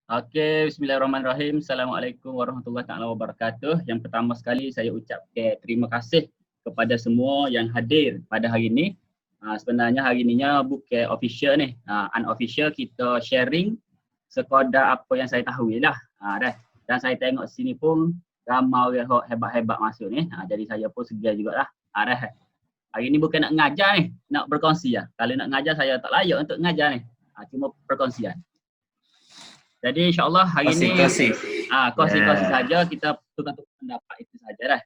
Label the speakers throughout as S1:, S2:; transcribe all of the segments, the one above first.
S1: Okey, bismillahirrahmanirrahim. Assalamualaikum warahmatullahi taala wabarakatuh. Yang pertama sekali saya ucapkan terima kasih kepada semua yang hadir pada hari ini. Sebenarnya hari ininya bukan official ni. Unofficial kita sharing sekadar apa yang saya tahu jelah. Dah. Dan saya tengok sini pun ramai orang hebat-hebat masuk ni. Jadi saya pun segar jugalah. Dah. Hari ni bukan nak ngajar ni, nak berkongsi lah. Kalau nak ngajar saya tak layak untuk ngajar ni. Cuma perkongsian. Jadi insyaAllah hari ini kongsi-kongsi saja, kita tukar-tukar pendapat itu saja dah.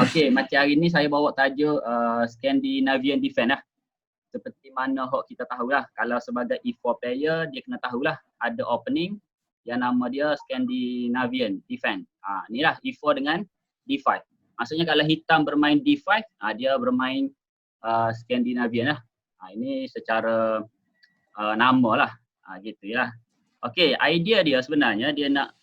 S1: Okey, macam hari ini saya bawa tajuk Scandinavian Defense lah. Seperti mana kita tahulah, kalau sebagai E4 player dia kena tahulah ada opening yang nama dia Scandinavian Defense. Inilah E4 dengan D5. Maksudnya kalau hitam bermain D5, dia bermain Scandinavian lah. Ini secara nama lah. Gitu ya. Okey, idea dia sebenarnya dia nak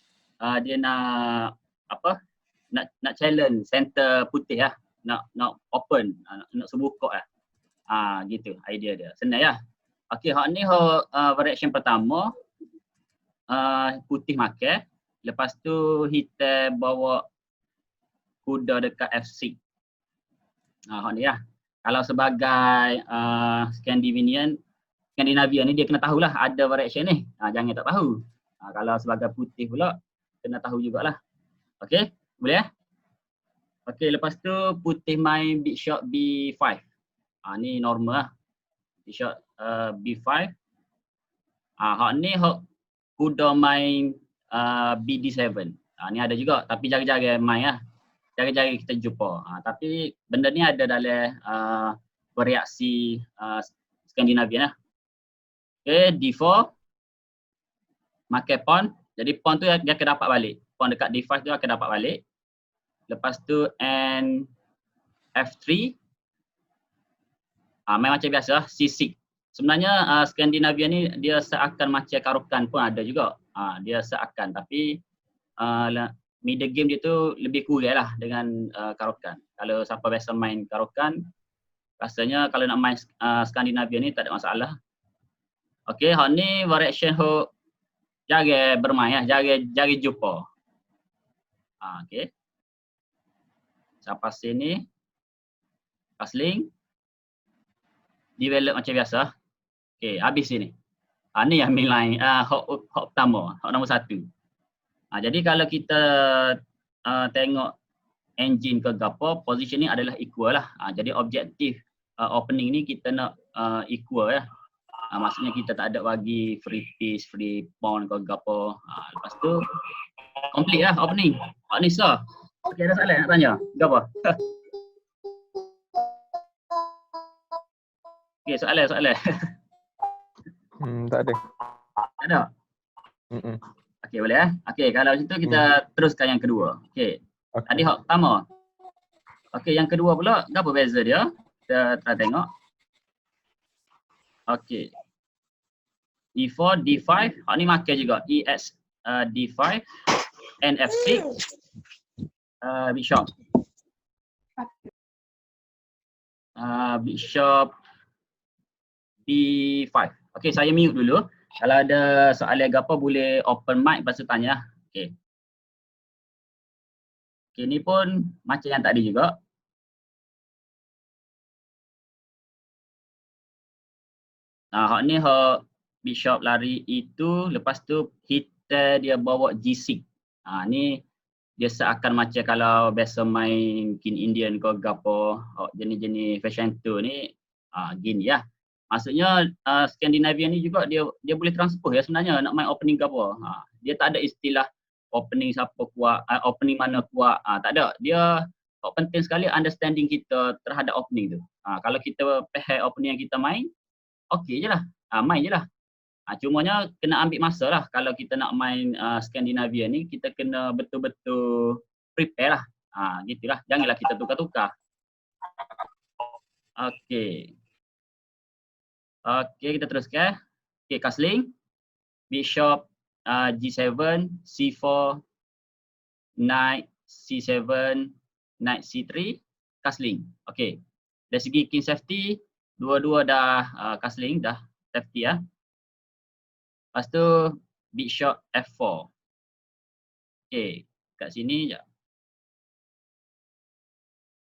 S1: nak challenge center putih lah, nak open, nak sebuka lah. Gitu idea dia. Senang ya. Okey, hak ni variation pertama putih makan, lepas tu hitam bawa kuda dekat F6. Hak ni lah. Kalau sebagai Scandinavian ni dia kena tahulah ada variation ni. Jangan tak tahu. Kalau sebagai putih pula kena tahu jugalah. Okey, boleh ya? Okey, lepas tu putih main bishop B5. Ni normal lah. Bishop B5. Hak ni hak kuda main BD7. Ni ada juga tapi jaga-jaga main lah. Jaga-jaga kita jumpa. Tapi benda ni ada dalam variasi Skandinavian lah. Okay, D4 makan pawn. Jadi pawn tu dia akan dapat balik. Pawn dekat D5 tu akan dapat balik. Lepas tu and F3. Main macam biasa C6. Sebenarnya Skandinavian ni dia seakan macam Caro-Kann pun ada juga. Dia seakan tapi middle game dia tu lebih kurang lah dengan Caro-Kann. Kalau siapa biasa main Caro-Kann, rasanya kalau nak main Skandinavian ni tak ada masalah. Okey, hak ni variation hok jaga bermain lah, jaga jumpa. Okey. Sampai sini passing develop macam biasa. Okey, habis sini. Ni yang main line hok pertama, hok nombor 1. Jadi kalau kita tengok engine ke gapo, positioning adalah equal lah. Jadi objektif opening ni kita nak equal ya. Maksudnya kita tak ada bagi free piece, free pawn ke gapo. Lepas tu complete lah opening. Hak ni sah. Okey, ada soalan nak tanya? Gapo? Okey, soalan.
S2: Tak ada.
S1: Tak ada? Okey, boleh eh? Okey, kalau macam tu kita teruskan yang kedua. Okey. Tadi hak pertama. Okey, yang kedua pula, gapo beza dia? Kita tengok. Okey. E4, D5, hak ni makan juga. EX D5, NF6, Bishop. Bishop B5. Okey, saya mute dulu. Kalau ada soalan apa boleh open mic lepas tu tanya. Okey. Okey, ni pun macam yang tadi juga. Hak ni hak Bishop lari itu, lepas tu hitam dia bawa G6. Ni dia seakan macam kalau biasa main King Indian ke gapo, jenis-jenis fashion tu ni gini ya. Maksudnya Skandinavian ni juga dia boleh transpose ya sebenarnya nak main opening gapo. Dia tak ada istilah opening siapa kuat, opening mana kuat, tak ada. Dia penting sekali understanding kita terhadap opening tu. Kalau kita faham opening yang kita main, okey je lah. Main je lah. Cumanya kena ambil masa lah kalau kita nak main Skandinavian ni, kita kena betul-betul prepare lah. Gitulah, janganlah kita tukar-tukar. Okey. Okey, kita teruskan. Okey, castling. Bishop G7, C4, Knight C7, Knight C3, castling. Okey. Dari segi king safety, dua-dua dah castling, dah safety ya. Lepas tu bishop F4. Okey, kat sini je.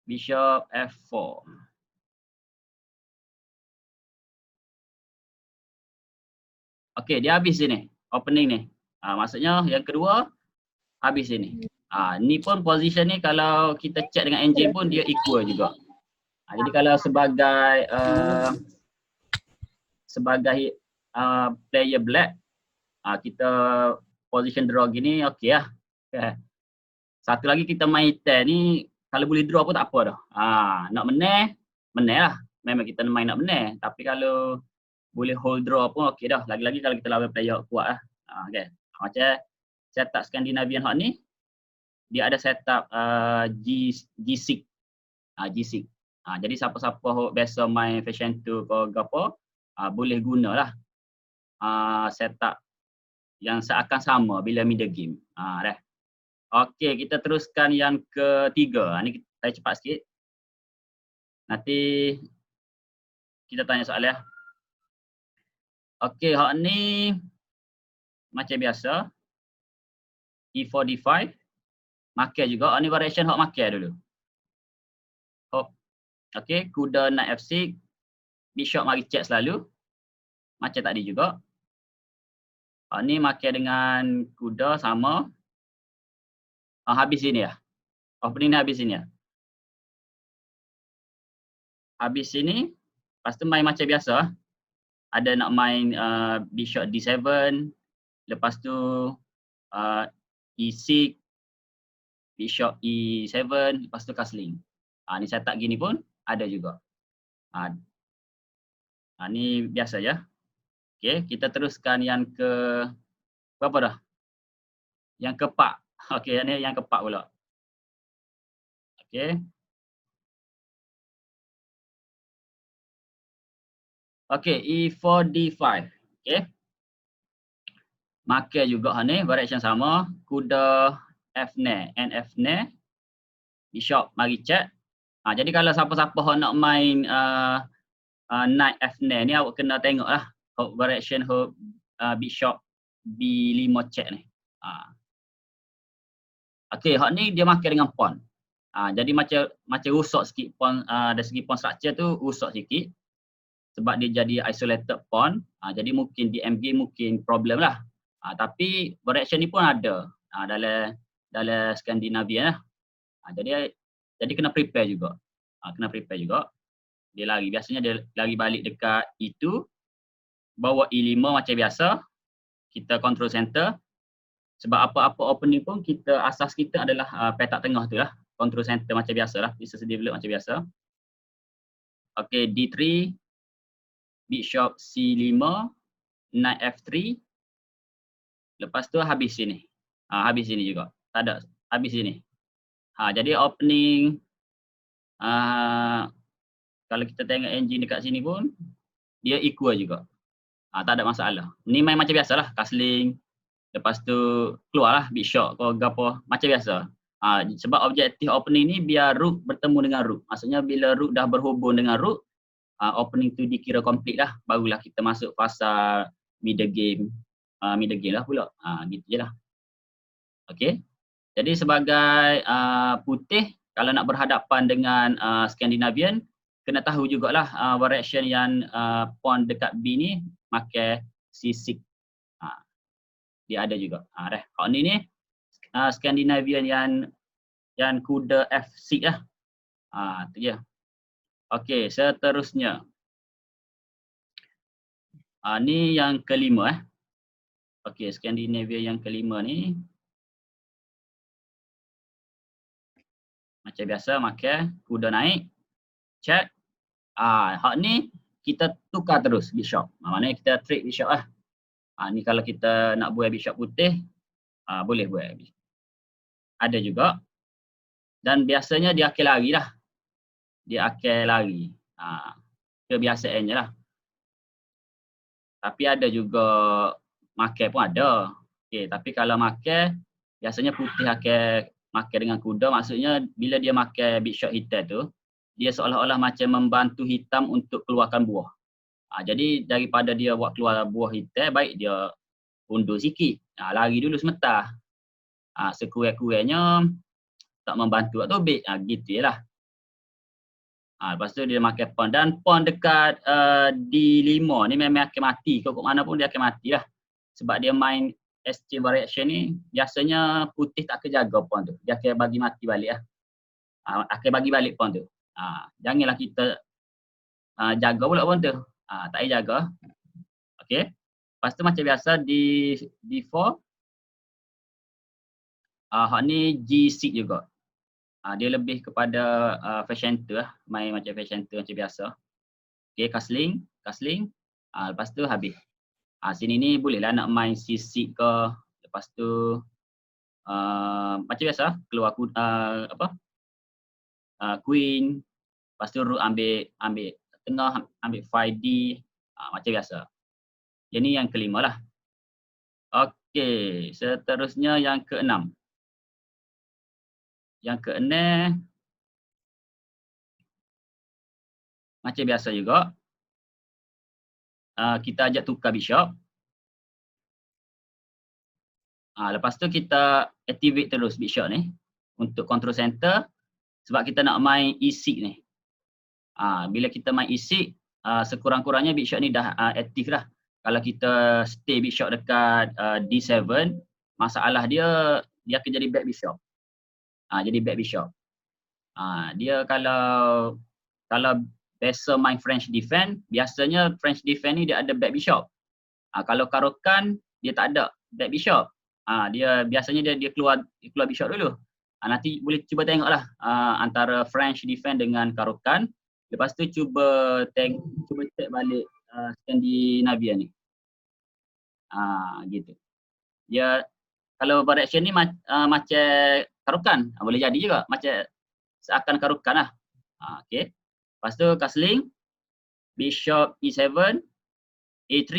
S1: Bishop F4. Okey, dia habis sini. Opening ni. Maksudnya yang kedua habis sini. Ni pun position ni kalau kita check dengan engine pun dia equal juga. Jadi kalau sebagai player black, kita position draw gini okey lah. Satu lagi kita main hitam ni kalau boleh draw pun tak apa dah. Nak menang lah. Memang kita main nak menang. Tapi kalau boleh hold draw pun okey dah. Lagi-lagi kalau kita lawan player kuat lah. Okay. Macam setup Scandinavian hot ni, dia ada setup G6. G6. Jadi siapa-siapa biasa main fashion 2 ke apa, boleh gunalah setup yang seakan sama bila middle game. Dah. Okey, kita teruskan yang ketiga. Ni saya cepat sikit. Nanti kita tanya soalan. Okey, hak ni macam biasa. E4 D5. Makan juga. Ni variation hak makan dulu. Okey, kuda naik F6. Bishop mari check selalu. Macam tadi juga. Ni makan dengan kuda sama. Habis sini ya. Opening ni habis sini ya. Habis sini. Lepas tu main macam biasa. Ada nak main bishop D7. Lepas tu E6. Bishop E7. Lepas tu castling. Ni setup gini pun ada juga. Ni biasa je. Okey, kita teruskan yang ke berapa dah? Yang keempat. Okey, ni yang keempat pula. Okey. Okey, E4 D5. Okey. Makan juga ni variation sama. Kuda F9, NF9. Bishop mari check. Jadi kalau siapa-siapa nak main knight F9 ni awak kena tengoklah variation bishop B5 check ni. Okey, hak ni dia makan dengan pawn. Jadi macam rosak sikit pawn, dari segi pawn structure tu rosak sikit. Sebab dia jadi isolated pawn. Jadi mungkin di MG mungkin problem lah. Tapi variation ni pun ada dalam Scandinavian lah. Jadi kena prepare juga. Dia lari. Biasanya dia lari balik dekat E2. Bawa E5 macam biasa. Kita control center. Sebab apa-apa opening pun asas kita adalah petak tengah tu lah. Control center macam biasa lah. Business develop macam biasa. Okey, D3. Bishop C5. Knight F3. Lepas tu habis sini. Habis sini juga. Tak ada. Habis sini. Jadi opening. Kalau kita tengok engine dekat sini pun. Dia equal juga. Tak ada masalah. Ni main macam biasa lah. Castling. Lepas tu keluarlah bishop ke apa. Macam biasa. Sebab objektif opening ni biar rook bertemu dengan rook. Maksudnya bila rook dah berhubung dengan rook. Opening tu dikira complete lah. Barulah kita masuk fasa middle game. Middle game lah pula. Gitu je lah. Okay. Jadi sebagai putih. Kalau nak berhadapan dengan Scandinavian. Kena tahu jugalah variation yang pawn dekat B ni. Makan C6. Dia ada juga. Hak ni Scandinavian yang kuda F6 lah. Tu je. Okey, seterusnya. Ni yang kelima Okey, Scandinavian yang kelima ni. Macam biasa makan kuda naik. Check. Hak ni kita tukar terus bishop. Maknanya kita trade bishop lah. Ni kalau kita nak buat bishop putih, boleh buat. Ada juga. Dan biasanya dia akan lari lah. Dia akan lari. Kebiasaannya lah. Tapi ada juga makan pun ada. Okay, tapi kalau makan, biasanya putih akan makan dengan kuda. Maksudnya bila dia makan bishop hitam tu, dia seolah-olah macam membantu hitam untuk keluarkan buah. Jadi daripada dia buat keluar buah hitam, baik dia undur sikit. Lari dulu sementara. Sekurang-kurangnya tak membantu atau tobek. Gitu je lah. Lepas tu dia makan pawn, dan pawn dekat D5 ni memang akan mati. Kok mana pun dia akan mati lah. Sebab dia main exchange variation ni, biasanya putih tak akan jaga pawn tu. Dia akan bagi mati balik lah. Akan bagi balik pawn tu. Janganlah kita jaga pula pawn tu. Tak payah jaga. Okay. Lepas tu macam biasa di D4. Hak ni G6 juga. Dia lebih kepada fashion-center lah. Main macam fashion-center macam biasa. Okay, castling. Lepas tu habis. Sini ni bolehlah nak main C6 ke. Lepas tu macam biasa keluar queen. Lepas tu rook ambil tengah, ambil 5D. Macam biasa. Yang ni yang kelima lah. Okay, seterusnya yang keenam. Yang keenam, macam biasa juga, kita ajak tukar bishop. Lepas tu kita activate terus bishop ni untuk control center sebab kita nak main E6 ni. Bila kita main E6, sekurang-kurangnya bishop ni dah aktif lah. Kalau kita stay bishop dekat D7, masalah dia akan jadi back bishop. Jadi back bishop. Dia kalau biasa main French defense, biasanya French defense ni dia ada back bishop. Kalau Caro-Kann dia tak ada back bishop. Dia biasanya dia keluar bishop dulu. Nanti boleh cuba tengoklah antara French defense dengan Caro-Kann. Lepas tu cuba check balik Scandinavia ni. Gitu. Dia kalau variation ni macam Caro-Kann, boleh jadi juga macam seakan Caro-Kann lah. Okay. Lepas tu castling, bishop E7, A3,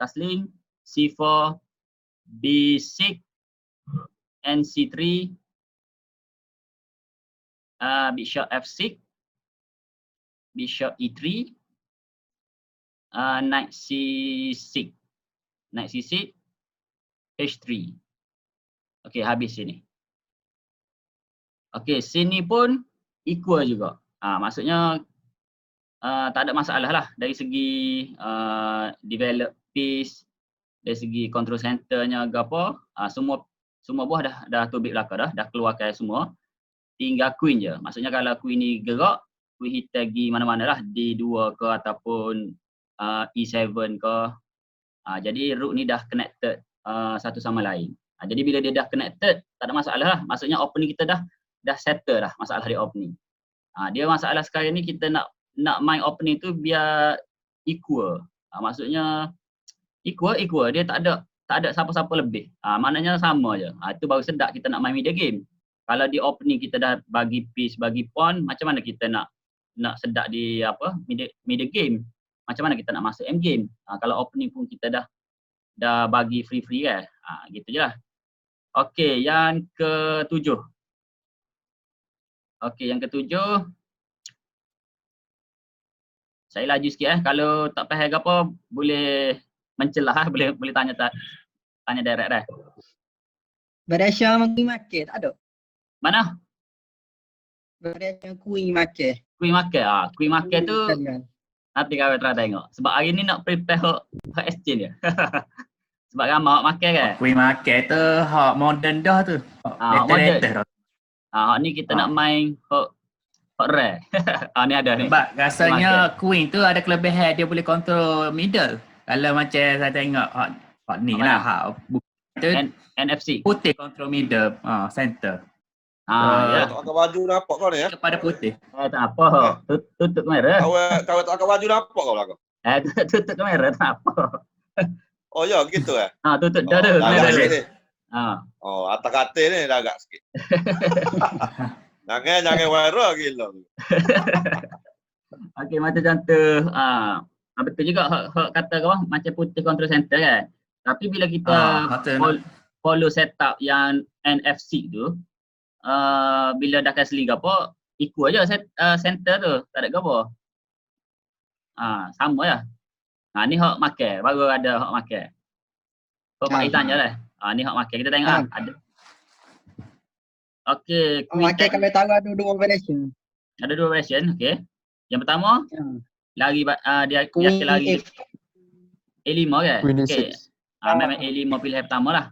S1: castling, C4, B6, and C3, bishop F6, bishop E3, knight C6, H3. Okay, habis sini. Okay, sini pun equal juga. Maksudnya tak ada masalah lah dari segi develop piece, dari segi control centernya ke apa, semua buah dah tobek belakang dah keluarkan semua. Tinggal queen je. Maksudnya kalau queen ni gerak, queen hitam pergi mana-mana lah, D2 ke ataupun E7 ke. Jadi rook ni dah connected satu sama lain. Jadi bila dia dah connected, tak ada masalah lah. Maksudnya opening kita dah settle lah masalah di opening. Dia masalah sekarang ni kita nak main opening tu biar equal. Maksudnya equal, dia tak ada siapa-siapa lebih. Maknanya sama je. Itu baru sedap kita nak main media game. Kalau di opening kita dah bagi piece, bagi pawn, macam mana kita nak sedap di media game? Macam mana kita nak masuk end game? Kalau opening pun kita dah bagi free kan. Gitu je lah. Okey, yang ketujuh. Saya laju sikit kalau tak faham ke apa boleh mencelah boleh tanya direct dah.
S2: Variation queen market tak ada?
S1: Mana?
S2: Variation queen market.
S1: Queen market tu nanti kau try tengok. Sebab hari ni nak prepare hak exchange dia. Sebab ramai hak makan kan.
S3: Queen market tu hak modern dah tu.
S1: Modern. Hak ni kita nak main hak rare. Ni ada ni.
S3: Sebab rasanya queen tu ada kelebihan dia boleh control middle. Kalau macam saya tengok hak ni lah hak tu
S1: NFC.
S3: Putih control middle, center.
S4: Tak pakai baju nampak kau ni ya?
S3: Kepada putih.
S1: Tak apa. Tutup kamera.
S4: Kau tak pakai baju nampak kau belakang?
S1: Tutup kamera tak apa.
S4: Oh ya, gitu
S1: Tutup dah tu.
S4: Atas katil ni dah agak sikit. Jangan viral gila.
S1: Okey, macam tu. Betul juga hak kata kau macam putih control center kan. Tapi bila kita follow setup yang NFC tu, bila dah kasih liga apa, equal je center tu, tak ada apa. Sama lah. Ni hak makan, baru ada hak makan. Hok
S2: Ah.
S1: Pak tanya lah. Ni hok makan kita tengok
S2: Ah.
S1: ada. Okey,
S2: Oh, makan kalau tahu ada 2 variation.
S1: ada 2 version, okey. Yang pertama lari dia
S2: Queen
S1: akan lari
S2: F.
S1: A5 kan?
S5: Queen
S1: Okey.
S5: A6.
S1: Memang A5 pilihan pertama lah.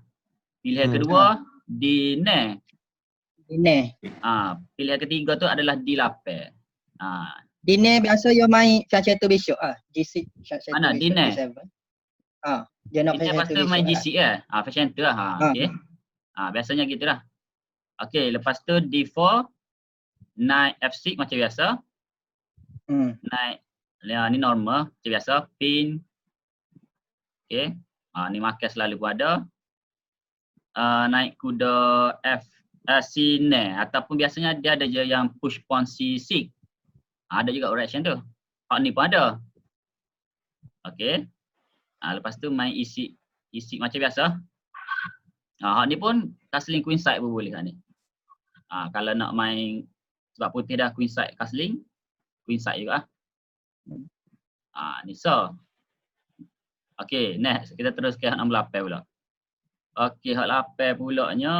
S1: Pilihan
S5: Hmm.
S1: kedua D9.
S2: Dine.
S1: Pilihan ketiga tu adalah D8.
S2: Dine biasa you main fashion to bishop G6 fashion
S1: Mana,
S2: to bishop
S1: Dine?
S2: D7. Dia nak
S1: Kita
S2: fashion
S1: lepas
S2: to
S1: tu main
S2: bishop.
S1: G6 lah. Fashion tu lah. Okey. Biasanya gitulah. Okey, lepas tu D4 naik F6 macam biasa. Naik ni normal macam biasa. Pin. Okey. Ni makan selalu pun ada. Naik kuda C9 ataupun biasanya dia ada je yang push pawn C6. Ada juga reaction tu. Hak ni pun ada. Okey. Lepas tu main E6 macam biasa. Hak ni pun castling queen side pun boleh hak ni. Kalau nak main sebab putih dah queen side castling, queen side juga. Ni so. Okey, next kita terus ke hak nombor 8 pula. Okey, hak 8 pulaknya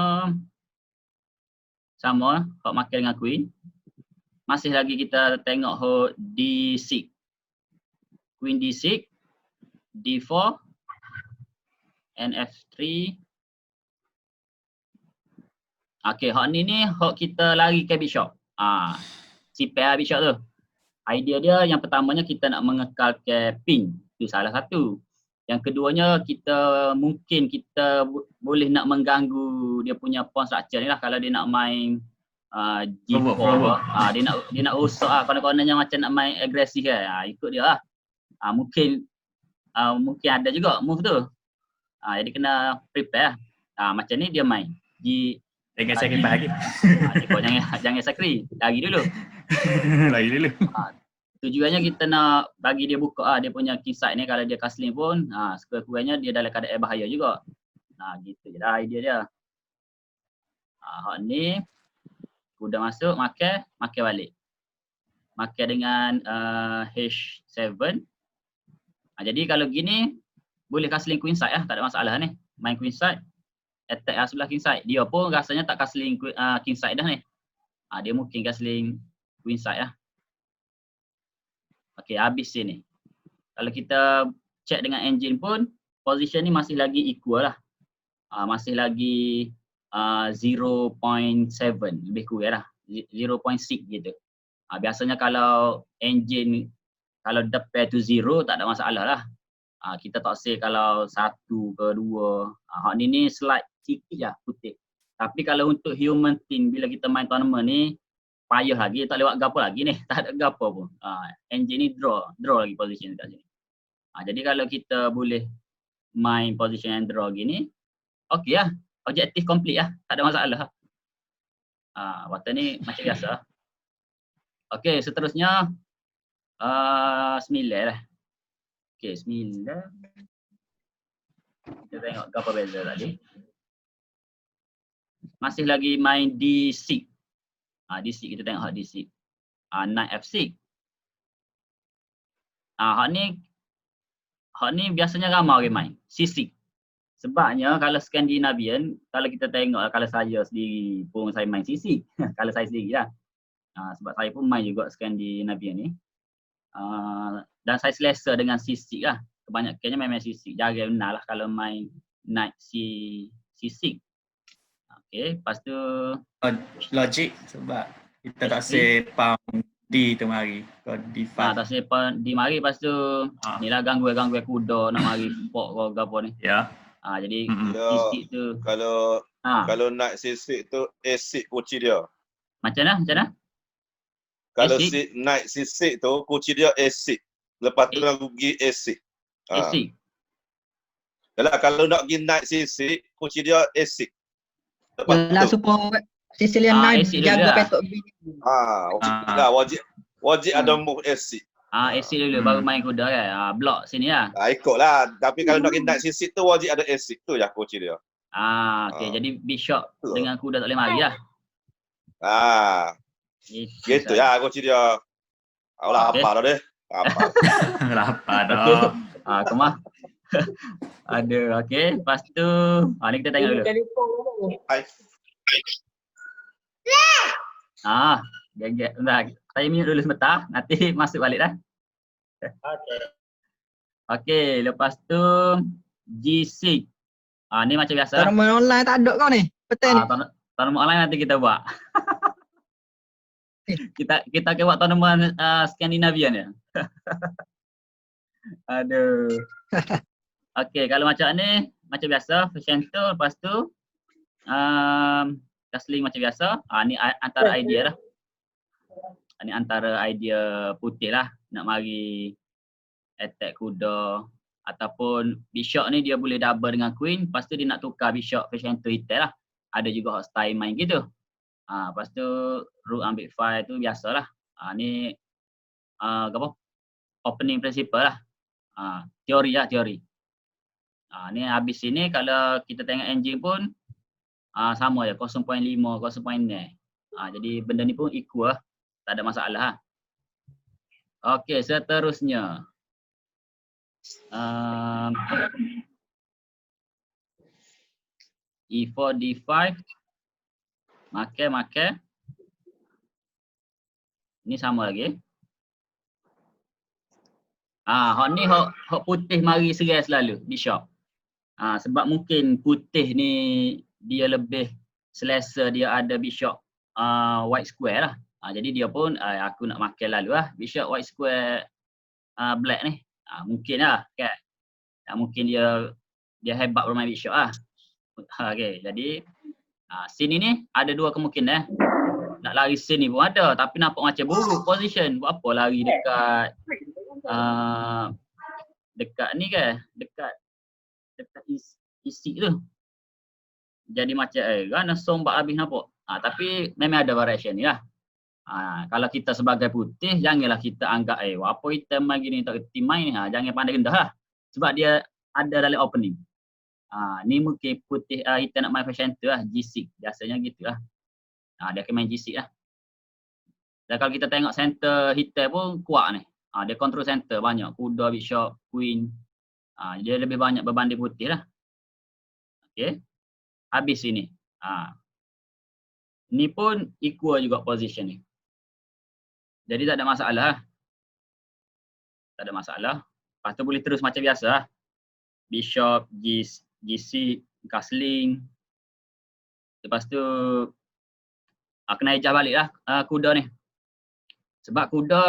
S1: sama, hak makan dengan queen. Masih lagi kita tengok hak D6. Queen D6, D4, and F3. Okey, hak ni hak kita lari ke bishop. Si pair bishop tu. Idea dia yang pertamanya kita nak mengekalkan pin. Itu salah satu. Yang keduanya mungkin kita boleh nak mengganggu dia punya pawn structure ni lah kalau dia nak main G4. Dia nak rosak konon-kononnya macam nak main agresif kan. Ikut dia lah. Mungkin ada juga move tu. Jadi kena prepare lah. Macam ni dia main.
S3: Jangan sakri lagi.
S1: Kau jangan sakri. Lagi dulu.
S3: Lagi dulu.
S1: Tujuannya kita nak bagi dia buka dia punya king side ni kalau dia castling pun sekurang-kurangnya dia dalam keadaan bahaya juga. Gitu je lah idea dia. Hak ni kuda masuk makan balik. Makan dengan H7. Jadi kalau gini boleh castling queen side tak ada masalah ni. Main queen side attack sebelah king side. Dia pun rasanya tak castling king side dah ni. Dia mungkin castling queen side lah. Okey, habis sini. Kalau kita check dengan engine pun position ni masih lagi equal lah. Masih lagi 0.7 lebih kurang lah. 0.6 gitu. Biasanya kalau engine kalau depan tu 0 tak ada masalah lah. Kita tak say kalau 1 ke 2. Hak ni slide sikit lah putih. Tapi kalau untuk human team bila kita main tournament ni payah lagi, tak lewat gapo lagi ni. Tak ada gapo pun. Engine ni draw lagi position kat sini. Jadi kalau kita boleh main position and draw gini, okey lah. Objektif complete lah. Tak ada masalah. Waktu ni macam biasa. Okey, seterusnya 9 lah. Okey, 9. Kita tengok apa beza tadi. Masih lagi main D6. D6 kita tengok hak D6. Knight F6. Hak ni biasanya ramai orang main. C6. Sebabnya kalau Scandinavian, kalau kita tengok kalau saya sendiri pun saya main C6. Kalau saya sendiri lah. Sebab saya pun main juga Scandinavian ni. Dan saya selesa dengan C6 lah. Kebanyakannya memang C6. Jarang benar lah kalau main Knight C6. Okey, lepas tu
S3: Logik sebab kita tak say pound D tu mari. Kau D5.
S1: tak say pound D mari, lepas tu ni lah gangguan kuda nak mari port ke apa ni.
S3: Ya.
S1: Jadi
S4: Ya,
S1: C6 tu
S4: kalau Knight C6 tu A6 kunci dia.
S1: macam mana?
S4: Kalau
S1: A6?
S4: Knight C6 tu kunci dia A6. Lepas tu nak pergi A6.
S1: A6.
S4: Yalah, kalau nak pergi Knight C6 kunci dia A6. Lepas
S2: Yalah
S4: tu.
S2: supaya Sicilian Knight
S1: A6 dulu
S2: jaga
S1: lah.
S2: petok B.
S4: Wajib ada move A6.
S1: A6 dulu baru main kuda kan. Block sini lah.
S4: Ikutlah. Tapi kalau nak pergi Knight C6 tu wajib ada A6 tu je kunci dia.
S1: Okey, jadi bishop dengan kuda tak boleh mari lah.
S4: Gitu ya kunci dia. Lapar dah deh. Lapar.
S3: Lapar dah.
S1: Okey. Kemah. Ada, okey. Lepas tu, ni kita tengok dulu.
S4: I
S1: Gap. Bentar. Saya mute dulu sebentar. Nanti masuk balik dah. Okey, lepas tu G6. Ni macam biasa.
S2: Tournament online tak ada kau ni. Betul ni.
S1: Tournament online nanti kita buat. kita akan buat tournament Scandinavian ya. Aduh. Okey, kalau macam ni macam biasa, Center, lepas tu Castling macam biasa. Ni antara idea lah. Ni antara idea putih lah nak mari attack kuda ataupun bishop ni dia boleh double dengan queen, lepas tu dia nak tukar bishop Center hitam lah. Ada juga hot style main gitu. Lepas tu rook ambil file tu biasalah. Ni apa? Opening principle lah. Teori lah, teori. Ni habis sini kalau kita tengok engine pun sama je 0.5, 0.6. Jadi benda ni pun equal lah. Tak ada masalah lah. Okey, seterusnya. E4, D5. Makai. Ni sama lagi. Hak ni hak putih mari serai selalu bishop. Sebab mungkin putih ni dia lebih selesa dia ada bishop white square lah. Jadi dia pun aku nak makan lalu lah bishop white square black ni. Mungkin lah kan. Mungkin dia hebat bermain bishop lah. Okey, jadi scene ni ada dua kemungkinan. Nak lari scene ni pun ada tapi nampak macam buruk position. Buat apa lari dekat dekat ni ke? Dekat isi tu. Jadi macam kan sombak habis nampak. Tapi memang ada variation ni lah. Kalau kita sebagai putih janganlah kita anggap apa hitam lagi ni tak kerti main ni. Jangan pandai rendah lah. Sebab dia ada dalam opening. Ni mungkin putih hitam nak main center lah, G6 biasanya gitu lah. Dia akan main G6 lah. Dan kalau kita tengok center hitam pun kuat ni. Dia control center banyak, kuda, bishop, queen. Dia lebih banyak berbanding putih lah. Okey. Habis sini. Ni pun equal juga position ni. Jadi tak ada masalah. Tak ada masalah. Lepas tu boleh terus macam biasa lah. Bishop, G6, castling. Lepas tu kena ejah balik lah kuda ni. Sebab kuda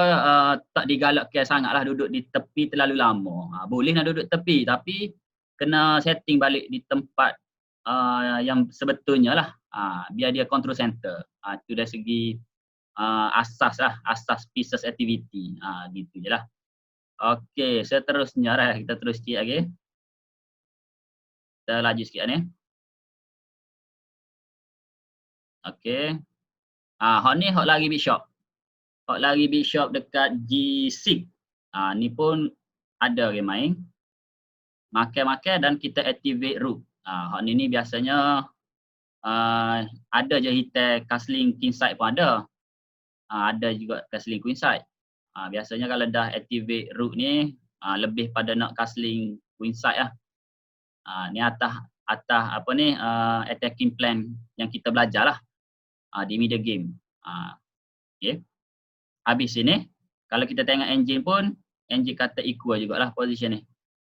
S1: tak digalakkan sangat lah duduk di tepi terlalu lama. Boleh nak duduk tepi tapi kena setting balik di tempat yang sebetulnya lah. Biar dia control center. Itu dari segi asas lah, asas pieces activity. Gitu je lah. Okey, seterusnya lah kita terus sikit lagi. Kita laju sikit ni. Okey. Hak ni hak lari bishop. Hak lari bishop dekat G6. Ni pun ada orang main. Makai dan kita activate rook. Hak ni biasanya ada je hitam castling king side pun ada. Ada juga castling queen side. Biasanya kalau dah activate rook ni lebih pada nak castling queen side lah. Ni atas apa ni attacking plan yang kita belajar lah di media game. Okay. Habis sini kalau kita tengok engine pun engine kata equal jugalah position ni.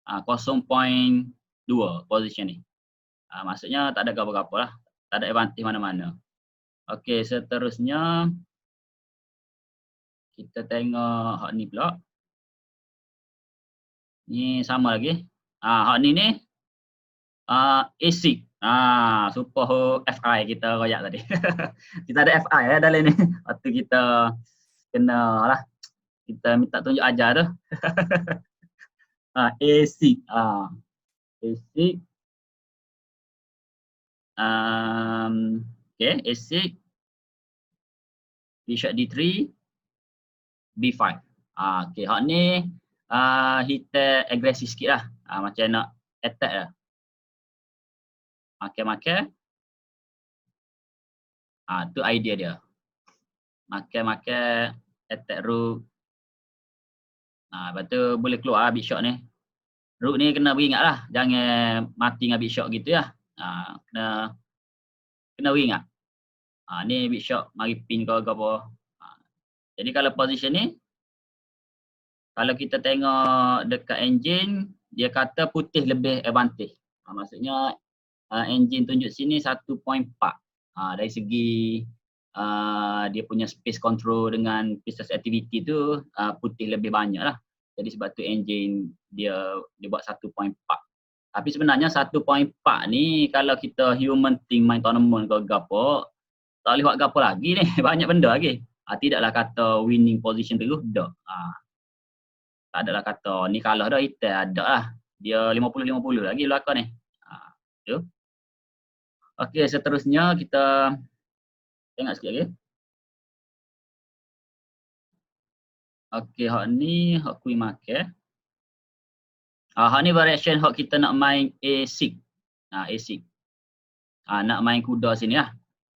S1: 0.2 position ni. Maksudnya tak ada apa-apa lah. Tak ada advantage mana-mana. Okey, seterusnya kita tengok hak ni pula. Ni sama lagi. Hak ni A6. Super hook FI kita royak tadi. Kita ada FI dalam ni. Waktu kita kena lah. Kita minta tunjuk ajar tu. A6. A6. Okay, A6. Bishop D3. B5. Okay, hak ni hitam agresif sikit lah. Macam nak attack lah. Makai. Tu idea dia. Makai attack rook. Lepas tu boleh keluar bishop ni. Rook ni kena beringat lah. Jangan mati dengan big shot gitu ya. Kena beringat. Ni big shot mari pin ke apa. Jadi kalau position ni, kalau kita tengok dekat engine, dia kata putih lebih advantage. Maksudnya engine tunjuk sini 1.4. Dari segi dia punya space control dengan pieces activity tu putih lebih banyak lah. Jadi sebab tu engine dia buat 1.4. Tapi sebenarnya 1.4 ni kalau kita human team main tournament ke gapo, tak boleh buat gapo lagi ni. Banyak benda lagi. Tidaklah kata winning position terus dah. Tak adalah kata ni kalah dah, hitam ada lah. Dia 50-50 lagi belakang ni. Tu. Okey, seterusnya kita tengok sikit lagi. Okey, hak ni hak queen market. Hak ni variation hak kita nak main A6. A6. Nak main kuda sini lah.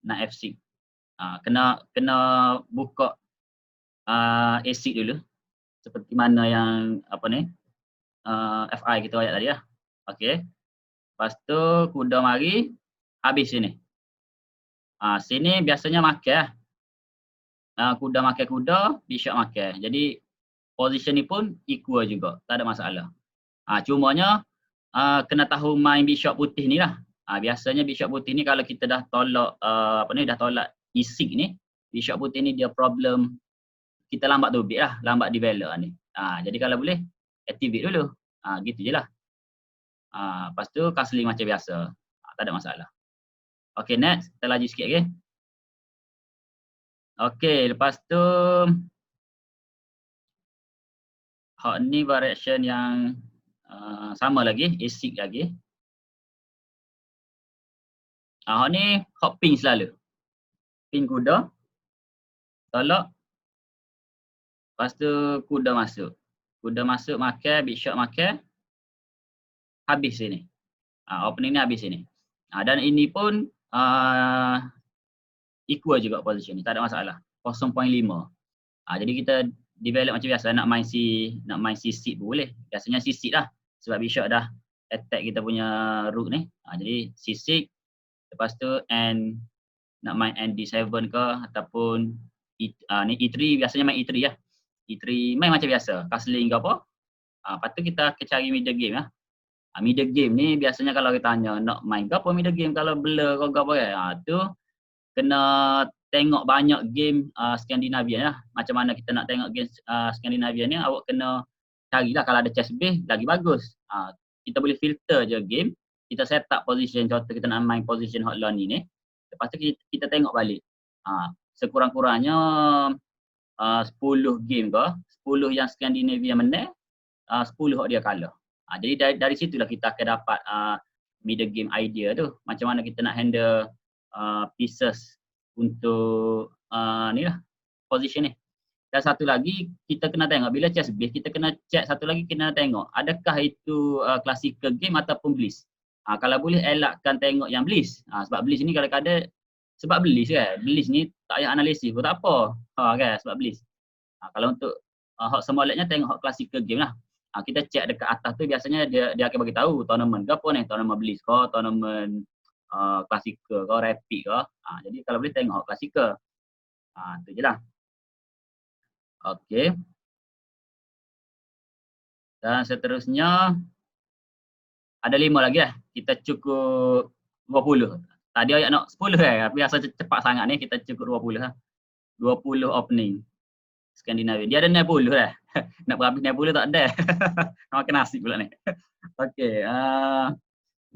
S1: Nak F6. Kena buka A6 dulu. Seperti mana yang apa ni? FI kita ayat tadi lah. Okey. Lepas tu kuda mari habis sini. Sini biasanya makan lah. Kuda makan kuda, bishop makan. Jadi position ni pun equal juga, tak ada masalah. Cumanya kena tahu main bishop putih ni lah. Biasanya bishop putih ni kalau kita dah tolak dah tolak E6 ni, bishop putih ni dia problem kita lambat tubik lah, lambat develop ni. Jadi kalau boleh activate dulu. Gitu je lah. Lepas tu castling macam biasa. Tak ada masalah. Okay, next. Kita laju sikit lagi. Okay, lepas tu hak ni variation yang sama lagi, A6 lagi. Hak ni hak pin selalu. Pin kuda. Tolak. Lepas tu kuda masuk. Kuda masuk makan, big shot makan. Habis sini. Opening ni habis sini. Dan ini pun equal juga position ni, tak ada masalah. 0.5. Jadi kita develop macam biasa, nak main C6 pun boleh. Biasanya C6 lah. Sebab bishop dah attack kita punya rook ni. Jadi C6. Lepas tu nak main D7 ke ataupun ni E3, biasanya main E3 lah. E3 main macam biasa, castling ke apa. Lepas tu kita cari middle game lah. Middle game ni biasanya kalau kita tanya nak main ke apa middle game, kalau blur ke apa kan. Tu kena tengok banyak game Scandinavian lah. Macam mana kita nak tengok game Scandinavian ni, awak kena carilah kalau ada chess base lagi bagus. Kita boleh filter je game, kita set up position, contoh kita nak main position hotline ni. Lepas tu kita tengok balik. Sekurang-kurangnya 10 game ke, 10 yang Scandinavian menang, 10 hak dia kalah. Jadi dari situlah kita akan dapat middle game idea tu. Macam mana kita nak handle pieces untuk ni lah, position ni. Dan satu lagi kita kena tengok, bila chess base kita kena check, satu lagi kena tengok adakah itu classical game ataupun bliss. Kalau boleh elakkan tengok yang bliss. Sebab bliss ni kadang-kadang, sebab bliss kan, bliss ni tak payah analisis pun tak apa. Kan, sebab bliss. Kalau untuk hak semoleknya tengok hak classical game lah. Kita check dekat atas tu biasanya dia akan bagi tahu tournament ke apa ni, tournament bliss ke, tournament klasikal ke, rapid ke. Jadi kalau boleh tengok klasikal. Tu je lah. Okey. Dan seterusnya ada 5 lagi lah. Kita cukup 20. Tadi ayat nak 10 biasa cepat sangat ni, kita cukup 20 lah. 20 opening Skandinavia. Dia ada 60 lah. Nak berhabis 60 tak ada. Makan nasi pula ni. Okey.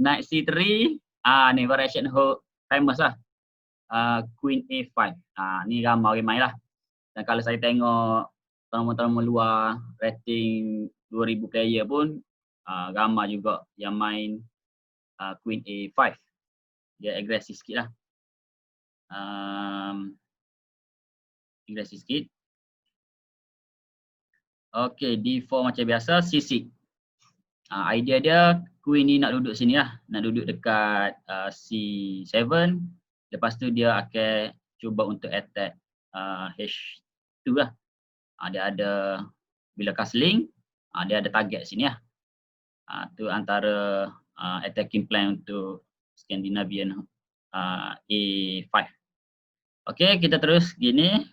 S1: Knight C3. Ni variation hook famous lah. Queen A5. Ni ramai orang main lah. Dan kalau saya tengok tournament-tournament luar, rating 2000 player pun ramai juga yang main Queen A5. Dia agresif sikit lah. Agresif sikit. Okey, D4 macam biasa, C6. Idea dia queen ni nak duduk sini lah, nak duduk dekat C7. Lepas tu dia akan cuba untuk attack H2 lah. Dia ada, bila castling, dia ada target sini lah. Tu antara attacking plan untuk Scandinavian A5. Okey, kita terus gini.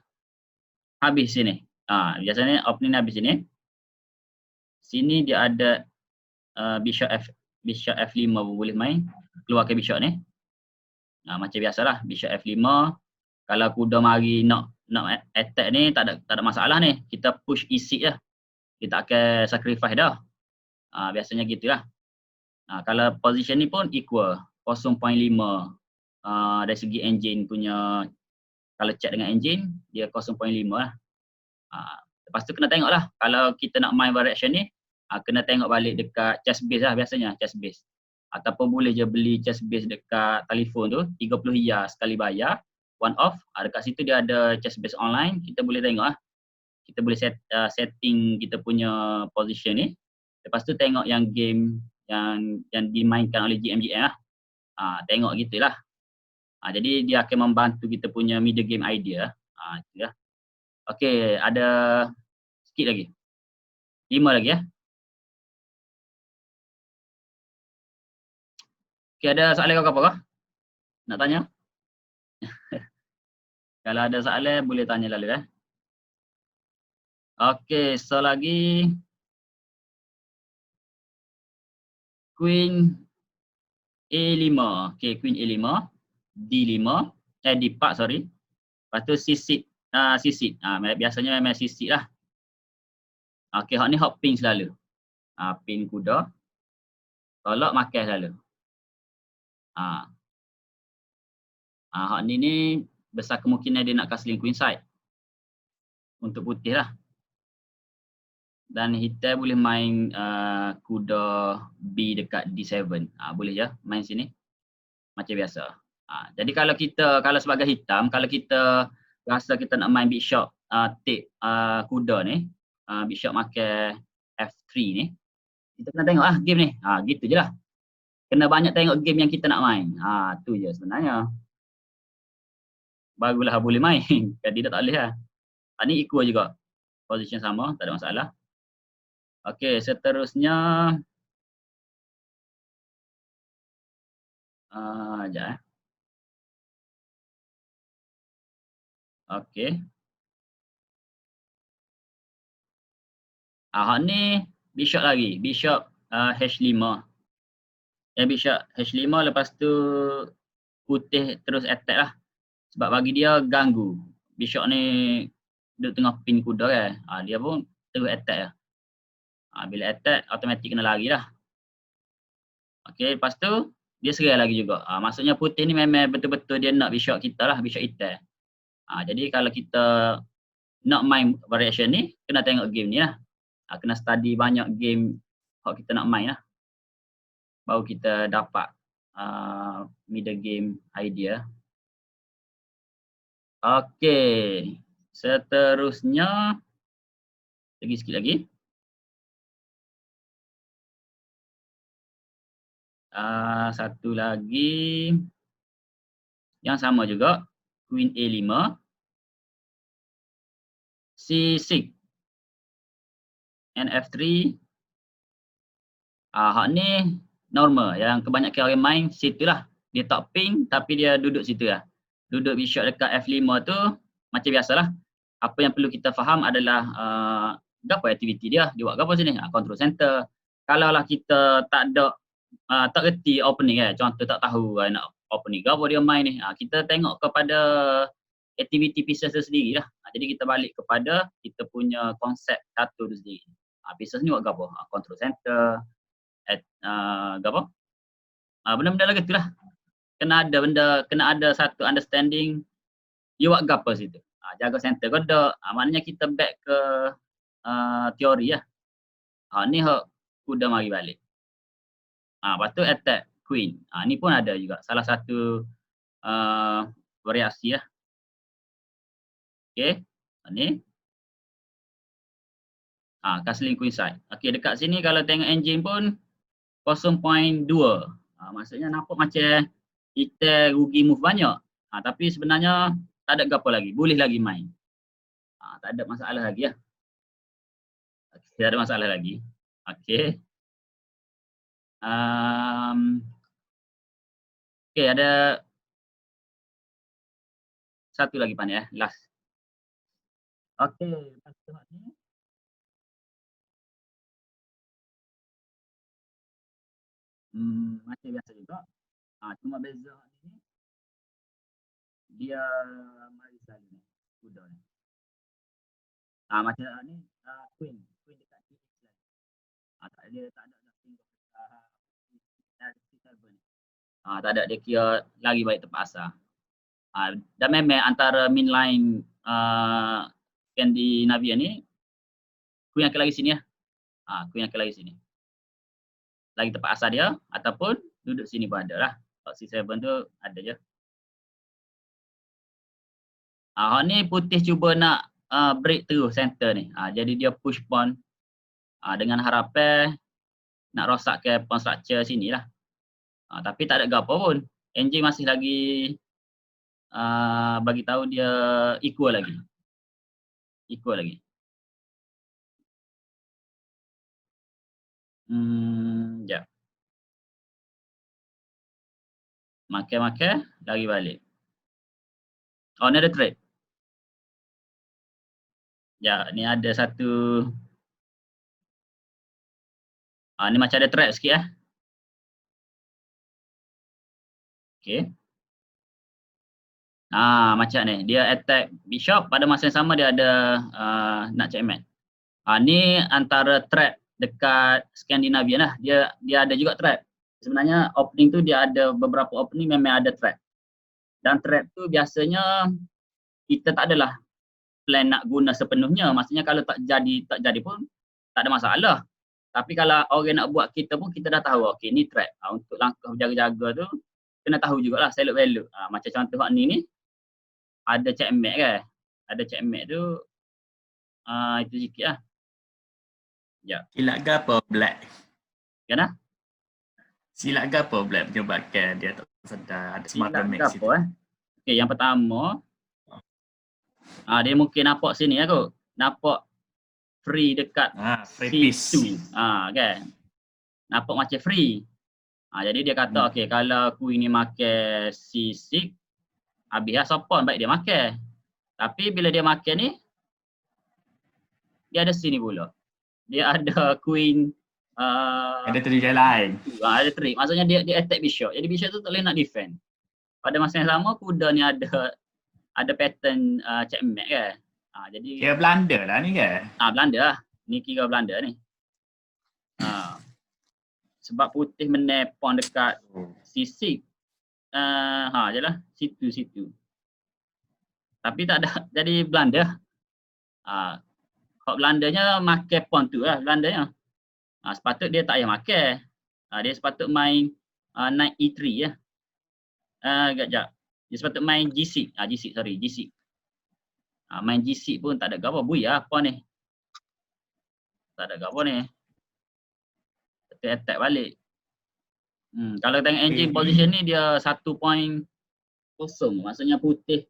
S1: Habis sini. Biasanya opening habis sini. Sini dia ada bishop F5 pun boleh main. Keluarkan bishop ni. Macam biasalah bishop F5. Kalau kuda mari nak attack ni tak ada masalah ni. Kita push E6 lah. Kita akan sacrifice dah. Biasanya gitulah. Kalau position ni pun equal 0.5 dari segi engine punya, kalau check dengan engine dia 0.5 lah. Lepas tu kena tengok lah kalau kita nak main variation ni, kena tengok balik dekat chess base lah biasanya, chess base. Ataupun boleh je beli chess base dekat telefon tu, 30 riyal sekali bayar, one off. Dekat situ dia ada chess base online, kita boleh tengok lah. Kita boleh setting kita punya position ni. Lepas tu tengok yang game yang dimainkan oleh GM lah. Tengok gitulah. Jadi dia akan membantu kita punya middle game idea. Itulah. Okey, ada sikit lagi. 5 lagi ya. Okey, ada soalan kau apa kah? Nak tanya? Kalau ada soalan boleh tanya lalu ya. Okey, so lagi Queen A5. Okey, Queen A5, D5, D4 sorry. Lepas tu C6. C6. Biasanya memang C6 lah. Okey, hak ni hak pin selalu. Pin kuda. Tolak makan selalu. Hak ni besar kemungkinan dia nak castling queen side. Untuk putih lah. Dan hitam boleh main kuda B dekat D7. Boleh je main sini. Macam biasa. Jadi kalau sebagai hitam, kalau kita rasa kita nak main bishop take kuda ni, bishop makan F3 ni, kita kena tengok lah game ni. Gitu je lah. Kena banyak tengok game yang kita nak main. Tu je sebenarnya. Barulah boleh main. Kalau tidak tak boleh lah. Ni equal juga. Position sama, tak ada masalah. Okey, seterusnya sekejap Okey. Hak ni bishop lagi, bishop H5. Bishop H5 lepas tu putih terus attack lah. Sebab bagi dia ganggu. Bishop ni duduk tengah pin kuda kan. Dia pun terus attack lah. Bila attack automatik kena lari lah. Okey, lepas tu dia serai lagi juga. Maksudnya putih ni memang betul-betul dia nak bishop kita lah, bishop hitam. Jadi kalau kita nak main variation ni, kena tengok game ni lah. Kena study banyak game yang kita nak main lah. Baru kita dapat middle game idea. Okey, seterusnya sikit lagi. Satu lagi yang sama juga, Queen A5, C6, and F3. Hak ni normal, yang kebanyakan orang main situ lah. Dia tak ping tapi dia duduk situ lah. Duduk bishop dekat F5 tu macam biasalah. Apa yang perlu kita faham adalah apa aktiviti dia buat apa sini, control center. Kalau lah kita tak reti opening contoh tak tahu nak opening apa dia main ni, kita tengok kepada aktiviti pieces tu sendiri lah. Jadi kita balik kepada kita punya konsep catur tu sendiri. Pieces ni buat apa? Control center, apa? Benda-benda lagi tu lah. Kena ada satu understanding dia buat apa situ. Jaga center kodak. Maknanya kita back ke teori lah. Ni hak kuda mari balik. Lepas tu attack queen. Ni pun ada juga salah satu variasi lah. Okey, ni castling queen side. Okey, dekat sini kalau tengok engine pun 0.2. Maksudnya nampak macam kita rugi move banyak. Tapi sebenarnya tak ada apa lagi, boleh lagi main. Tak ada masalah lagi lah. Tak ada masalah lagi. Okey. Okay, ada satu lagi Pan ya, last. Okay, lepas tu ni. Macam biasa juga. Cuma beza ni dia mari sekali ni, kuda ni. Macam ni queen dekat TX lagi. Tak ada single tak ada, dia kira lagi baik tempat asal. Dan memang antara mainline Scandinavia ni queen akan lagi sini ya. Queen akan lagi sini. Lagi tempat asal dia ataupun duduk sini pun ada lah. C7 tu ada je. Hak ni putih cuba nak break through center ni. Jadi dia push pawn dengan harapan nak rosakkan pawn structure sini lah. Tapi tak ada gapo pun. NJ masih lagi bagi tahu dia equal lagi. Equal lagi. Sekejap. Makan-makan, lari balik. Ni ada trade. Ya, ni ada satu. Ni macam ada trap sikit ya. Okay. Macam ni. Dia attack bishop, pada masa yang sama dia ada nak checkmate. Ni antara trap dekat Scandinavia lah. Dia ada juga trap. Sebenarnya opening tu dia ada beberapa opening memang ada trap. Dan trap tu biasanya kita tak adalah plan nak guna sepenuhnya. Maksudnya kalau tak jadi pun tak ada masalah. Tapi kalau orang nak buat kita pun kita dah tahu okey ni trap. Untuk langkah berjaga-jaga tu kena tahu jugalah select value. Macam contoh hak ni ada checkmate kan. Ada checkmate tu itu sikit lah. Ya.
S3: Silap ke apa black?
S1: Kenapa?
S3: Silap ke apa black menyebabkan dia tak sedar ada semacam mix itu?
S1: Okey, yang pertama dia mungkin nampak sini ya kot. Nampak free dekat
S3: free piece.
S1: Kan. Nampak macam free. Jadi dia kata okey kalau queen ni makan C6 habis lah pawn baik dia makan. Tapi bila dia makan ni dia ada sini pula. Dia ada queen
S3: ada trik lain.
S1: Ada trik. Maksudnya dia attack bishop. Jadi bishop tu tak boleh nak defend. Pada masa yang sama kuda ni ada pattern checkmate kan. Jadi
S3: kira blunder lah ni kan?
S1: Blunder lah. Ni kira blunder ni. Sebab putih menang pawn dekat C6. Je lah. Situ. Tapi tak ada jadi blunder. Kalau blundernya makan pawn tu lah blundernya. Sepatut dia tak payah makan. Dia sepatut main knight E3 ya. Sekejap. Dia sepatut main G6. G6. Main G6 pun tak ada apa bui lah pawn ni. Tak ada apa ni. Kita attack balik. Kalau tengok engine position ni dia 1.0. Maksudnya putih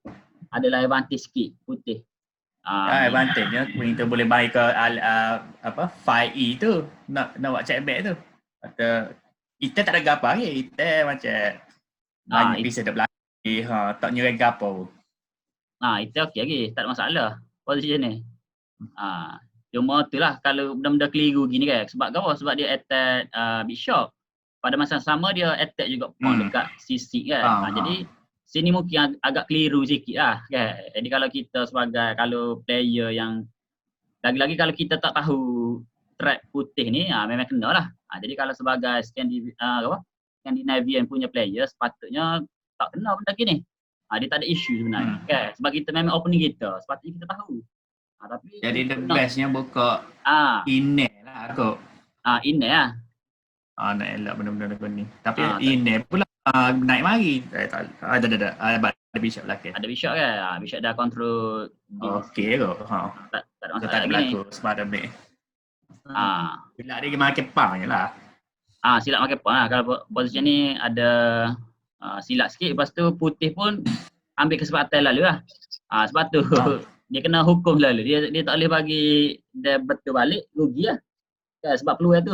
S1: adalah advantage sikit putih.
S3: Advantage-nya queen tu boleh main ke 5E tu nak buat check back tu. Kata kita tak ada gapa lagi. Kita macam banyak piece ada belakang. Tak nyerang gapa.
S1: Itu okey lagi, tak ada masalah position ni. Cuma itulah kalau benda-benda keliru gini kan. Sebab apa? Sebab dia attack bishop. Pada masa sama dia attack juga pawn dekat C6 kan. Jadi sini mungkin agak keliru sikit lah kan. Jadi kalau kita sebagai player yang lagi-lagi kalau kita tak tahu trap putih ni memang kena lah. Jadi kalau sebagai Scandinavian punya player sepatutnya tak kena benda gini. Dia tak ada isu sebenarnya kan. Sebab kita memang opening kita, sepatutnya kita tahu. Tapi
S3: jadi the bestnya buka inner lah aku.
S1: Inner lah.
S3: Nak elak benda-benda ni. Tapi inner pula naik mari. Ada bishop belakang.
S1: Ada bishop kan? Bishop dah control.
S3: Okey kot.
S1: Tak ada masalah
S3: tak
S1: lagi
S3: berlaku
S1: ni.
S3: semacam ni. Bila dia makan pang je lah.
S1: Silap makan pang lah. Kalau position ni ada silap sikit. Lepas tu putih pun ambil kesempatan lalu lah. Sebab tu dia kena hukum lalu. Dia tak boleh bagi dia betul balik. Rugi lah. Sebab peluang tu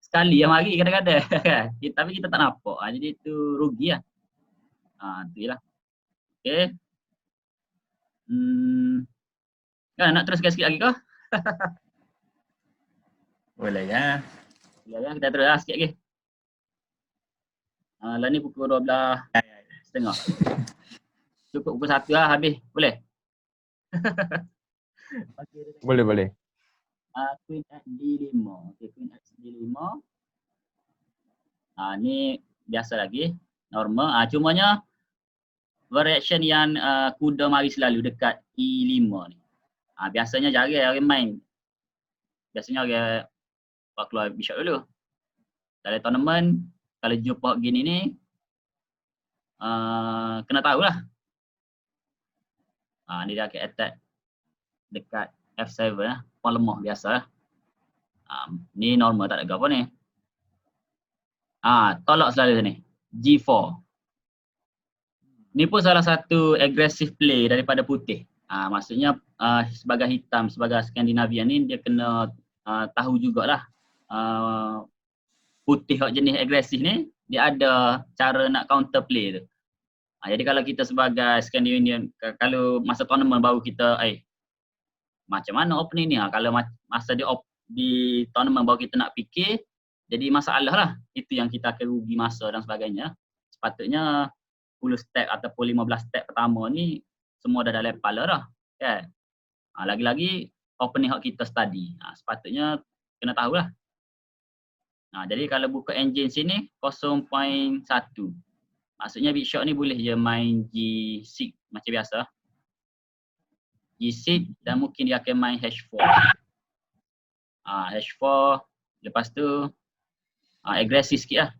S1: sekali yang mari kadang-kadang kan. Tapi kita tak nampak. Jadi itu rugi lah. Tu je lah. Okey. Kan nak teruskan sikit lagi ke?
S3: Boleh ya.
S1: Ya, kita terus lah sikit lagi. Lah ni pukul 12.30. Cukup pukul 1 lah habis. Boleh?
S5: Boleh.
S1: Queen at D5. Okay, Queen at D5. Ni biasa lagi. Normal. Cumanya variation yang kuda mari selalu dekat E5 ni. Biasanya jarang orang main. Biasanya orang buat keluar bishop dulu. Dalam tournament, kalau jumpa gini ni, kena tahulah. Ni dia akan attack dekat F7 lah. Pun lemah biasa lah. Ni normal, tak ada apa ni. Tolak selalu sini. G4. Ni pun salah satu aggressive play daripada putih. Maksudnya sebagai hitam, sebagai Skandinavian ni dia kena tahu jugalah putih jenis agresif ni dia ada cara nak counter play tu. Jadi kalau kita sebagai Skandinavian, kalau masa tournament baru kita macam mana opening ni, kalau masa di tournament baru kita nak fikir, jadi masalah lah. Itu yang kita akan rugi masa dan sebagainya. Sepatutnya 10 step ataupun 15 step pertama ni semua dah dalam kepala dah. Kan? Lagi-lagi opening hak kita study. Sepatutnya kena tahulah. Jadi kalau buka engine sini 0.1. Maksudnya big shot ni boleh je main G6 macam biasa. G6 dan mungkin dia akan main H4. H4 lepas tu agresif sikit lah.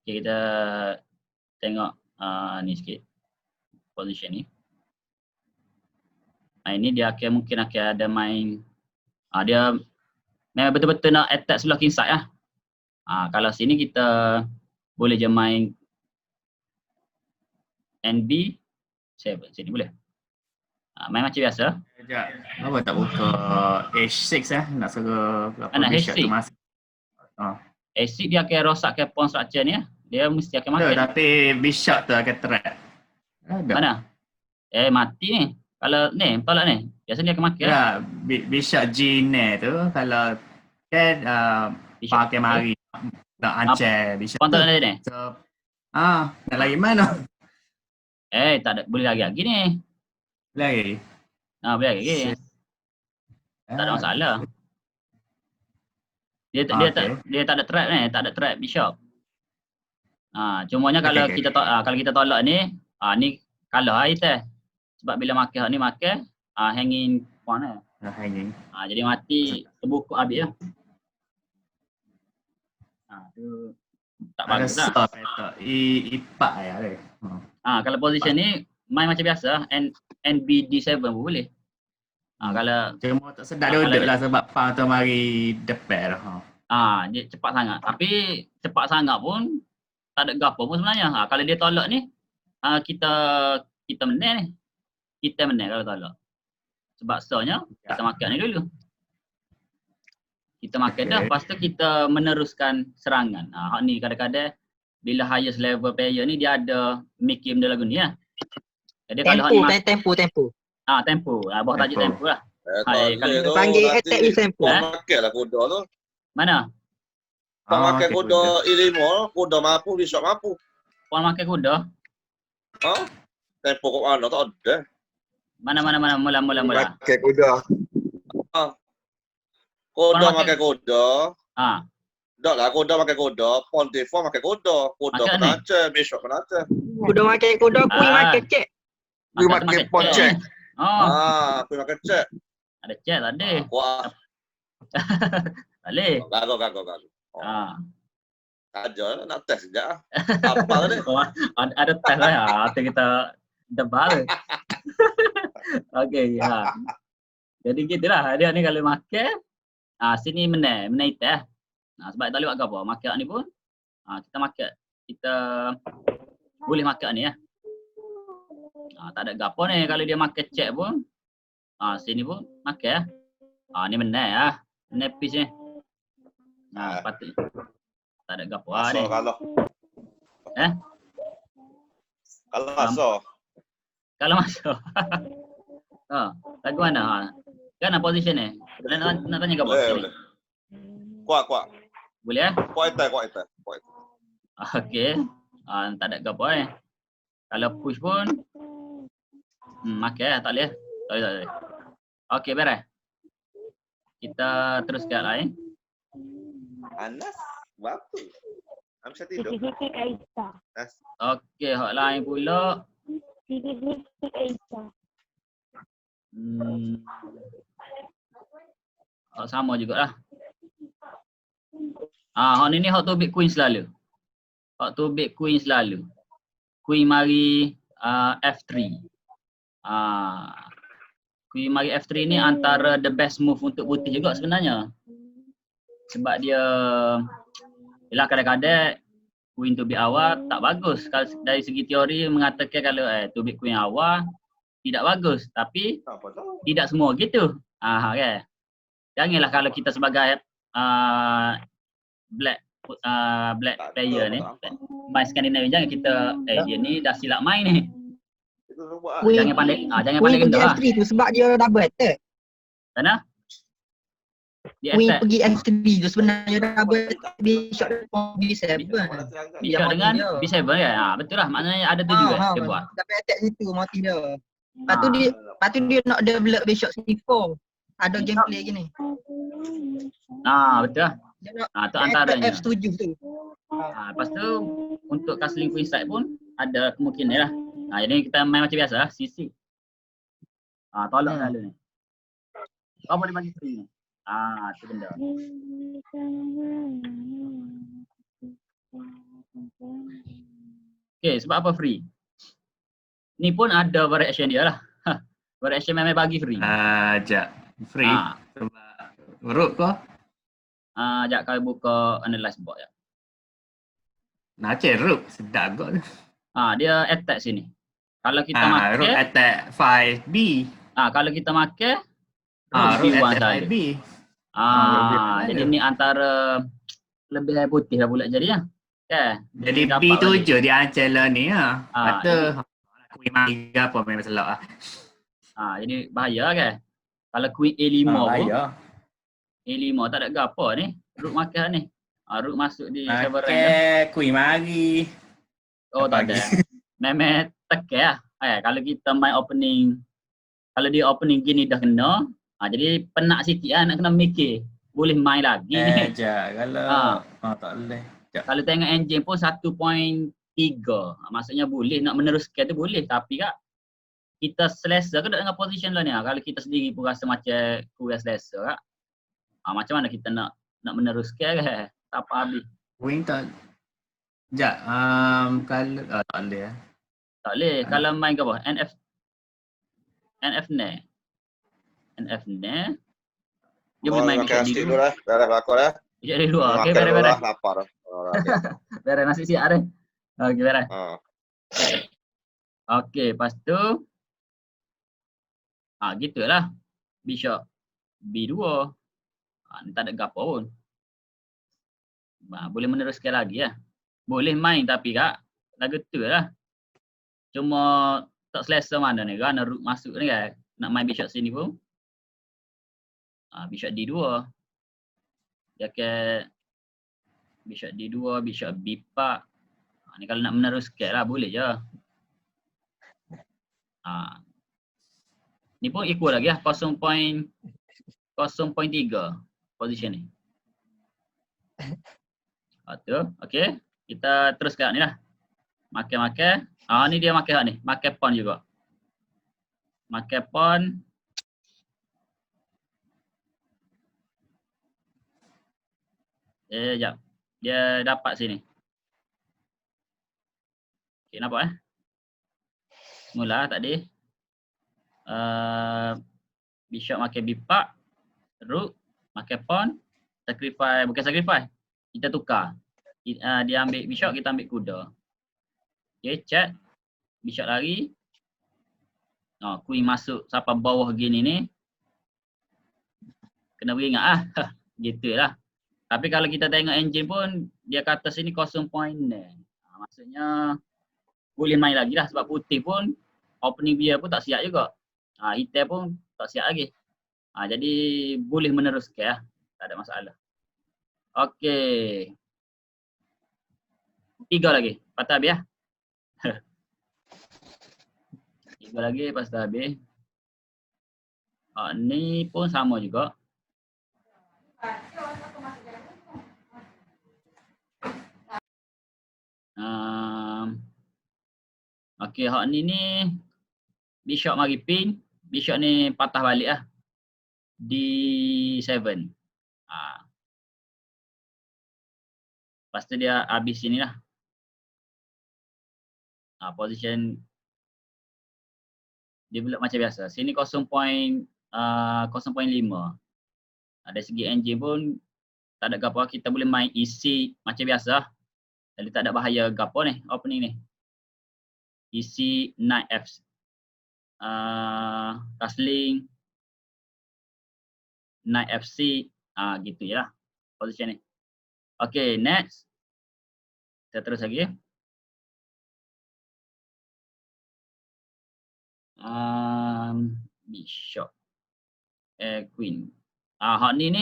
S1: Okay, kita tengok ni sikit position ni. Ini dia mungkin akan ada main dia memang betul-betul nak attack sebelah king side lah. Kalau sini kita boleh je main NB 7 sini boleh. Main macam biasa.
S3: Sekejap. Kenapa tak buka H6 nak suruh
S1: H6. H6 dia akan rosakkan pawn structure ni lah. Dia mesti akan makan.
S3: Tapi bishop tu akan trap.
S1: Mana? Mati ni. Kalau ni, tolak ni. Biasanya dia akan makan.
S3: Ya, bishop G ni tu kalau kan pakai mari nak ancam bishop.
S1: Pawn tolak ni.
S3: So, nak lagi mana?
S1: Tak ada, boleh lagi ni.
S3: Lagi?
S1: Boleh lagi. Tak ada masalah. Dia tak ada trap ni, tak ada trap bishop. Cumanya kalau kita kalau kita tolak ni, ni kalah kita. Sebab bila makan ni hanging pawn lah.
S3: Hanging.
S1: Jadi mati terbukuk habis lah. Tu tak bagus lah.
S3: Ipak ya.
S1: Kalau position ni main macam biasa, NBD7 pun boleh. Kalau
S3: cuma tak sedap dia duduk lah sebab pawn tu mari depan lah.
S1: Dia cepat sangat. Tapi cepat sangat pun tak ada gapo pun sebenarnya. Kalau dia tolak ni, kita menang ni. Kita menang kalau tolak. Sebab soalnya kita makan ni dulu. Kita makan dah, lepas tu kita meneruskan serangan. Hak ni kadang-kadang bila highest level player ni dia ada make game dia lagu ni lah. Jadi kalau
S2: tempo.
S1: Tempo. Bawah tajuk tempo lah.
S2: Panggil attack with tempo.
S4: Makan lah kuda tu.
S1: Mana?
S4: Tak makan kuda E5, kuda mampu, bishop mampu.
S1: Puan makan kuda?
S4: Tempo kat mana tak ada.
S1: Mana mula.
S5: Makan kuda.
S4: Kuda makan kuda.
S1: Tak
S4: lah, kuda makan kuda. Pawn D4 makan kuda. Kuda penancah, bishop penancah.
S2: Kuda makan kuda, queen makan cek.
S5: Queen makan pawn check.
S4: Queen makan cek.
S1: Ada cek tak ada.
S4: Kuah.
S1: Tak boleh.
S4: Gagal. Ajar nak test sekejap. Apa tadi?
S1: Ada test lah. Kita debat. Okey. Jadi gitulah. Dia ni kalau makan, sini menang teh. Sebab tak boleh buat apa. Makan ni pun, kita makan. Kita boleh makan ni ya. Tak ada gapo ni kalau dia makan cek pun. Sini pun makan ya. Ni menang ya. Menang piece ni. Patut. Tak ada gapo
S4: Masuk
S1: ni.
S4: kalau.
S1: Eh?
S4: Kalau masuk.
S1: Kalau masuk. Lagu mana? Kan position ni. Nak tanya gapo?
S4: Boleh. Kuat.
S1: Boleh eh?
S4: Kuat itu.
S1: Okey. Tak ada gapo Kalau push pun makan tak boleh. Tak boleh. Okey, beres. Kita terus ke lain.
S4: Anas, berapa? Amsa tidur.
S6: Sikit-sikit Aisyah.
S1: Okey, hak lain pula.
S6: Sikit-sikit Aisyah.
S1: Sama jugalah. Hak ni hak tu big queen selalu. Queen mari F3. Queen mari F3 ni antara the best move untuk putih juga sebenarnya. Sebab dia ialah kadang-kadang queen to big awal tak bagus. Kalau dari segi teori mengatakan kalau to big queen awal tidak bagus, tapi
S4: Apa tahu?
S1: tidak semua gitu. Kan. Janganlah kalau kita sebagai black player ni, main Skandinavia, jangan kita dia ni dah silap main ni.
S4: Itu buat.
S2: Queen
S1: Jangan pandai
S2: Queen
S1: rendah
S2: pergi
S1: lah.
S2: F3 tu sebab dia double attack.
S1: Mana? Dia
S2: Queen
S1: attack
S2: pergi F3 tu sebenarnya double attack Bishop B7.
S1: Bishop dengan B7 kan? Betul lah, maknanya ada tu juga dia buat.
S2: Double attack situ motif dia. Lepas tu dia nak develop Bishop C4. Ada gameplay gini.
S1: Betul lah.
S2: Dia nak
S1: Tu antaranya.
S2: F7 tu.
S1: Lepas tu untuk castling queen side pun ada kemungkinan lah. Jadi kita main macam biasa lah, sisi. Tolak lalu ni. Apa dia bagi free ni? Tu benda. Okay, sebab apa free? Ni pun ada variation dia lah. Variation memang bagi free.
S3: Sekejap. Free. Sebab root kau.
S1: Sekejap kau buka analyze board je.
S3: Nak cek root. Sedap kot.
S1: Dia attack sini. Kalau kita
S3: Root
S1: makan,
S3: attack 5B.
S1: kalau kita makan,
S3: Root
S1: B1
S3: attack
S1: saja.
S3: 5B.
S1: Jadi ni antara lebih putih lah pula jadi lah. Okay.
S3: Jadi B7 dia ancela ni lah. Kata Queen mari ke apa memang selak lah.
S1: Jadi bahaya kan. Kalau Queen A5 pun,
S3: Bahaya.
S1: A5 tak ada apa ni. Root makan ni. Root masuk di server rank tu.
S3: Okay, Queen mari.
S1: Tak ada. Memang tekan lah. Kalau kita main opening, kalau dia opening gini dah kena, jadi penat sikit lah nak kena mikir. Boleh main lagi ni.
S3: Sekejap. Kalau tak boleh.
S1: Kalau tengok engine pun 1.3. Maksudnya boleh nak meneruskan tu boleh. Tapi kak, kita selesa ke dengan position lah ni. Kalau kita sendiri pun rasa macam kurang selesa kak. Macam mana kita nak meneruskan ke? Tak apa habis.
S3: Queen tak. Sekejap. Kalau tak boleh.
S1: Tak boleh. Kalau main ke apa? NF ni. Dia boleh main bishop di
S4: dulu lah. Dah lakon dah.
S1: bishop di luar. Okey, beres-beres.
S4: Lapar.
S1: Beres nasi siap dah. Okey, beres. Okey, lepas tu gitulah. Bishop B2. Ni tak ada gapo pun. Boleh meneruskan lagi lah. Boleh main tapi kak, lagu tu lah. Cuma tak selesa mana ni kan, root masuk ni kan. Nak main bishop sini pun. Bishop D2. Dia ke bishop D2, bishop B4. Ni kalau nak meneruskan lah boleh je. Ni pun equal lagi lah, 0.3 position ni. Okey. Kita terus ke ni lah. Makan. Ni dia makan ni. Makan pawn juga. Makan pawn. Sekejap. Dia dapat sini. Okey, nampak Semula tadi. Bishop makan B4. Rook. Makan pawn. Sacrifice. Bukan sacrifice. Kita tukar. Dia ambil bishop, kita ambil kuda. Okay, check. Bishop lari. Queen masuk sampai bawah gini ni. Kena beringat lah. Gitu lah. Tapi kalau kita tengok engine pun dia kata sini 0.9. Maksudnya boleh main lagi lah sebab putih pun opening dia pun tak siap juga. Hitam pun tak siap lagi. Jadi boleh meneruskan lah. Tak ada masalah. Okey. 3 lagi. Lepas tu habis lah. 3 lagi lepas tu habis. Ni pun sama juga. Okey, hak ni bishop mari pin, bishop ni patah balik lah. D7. Lepas tu dia habis sini lah. Position develop macam biasa. Sini 0.5. Dari segi engine pun tak ada gapo, kita boleh main EC macam biasa. Jadi tak ada bahaya gapo ni opening ni. EC knight F. Castling knight FC, gitu je lah position ni. Okay, next. Kita terus lagi. Bishop. Queen. Hak ni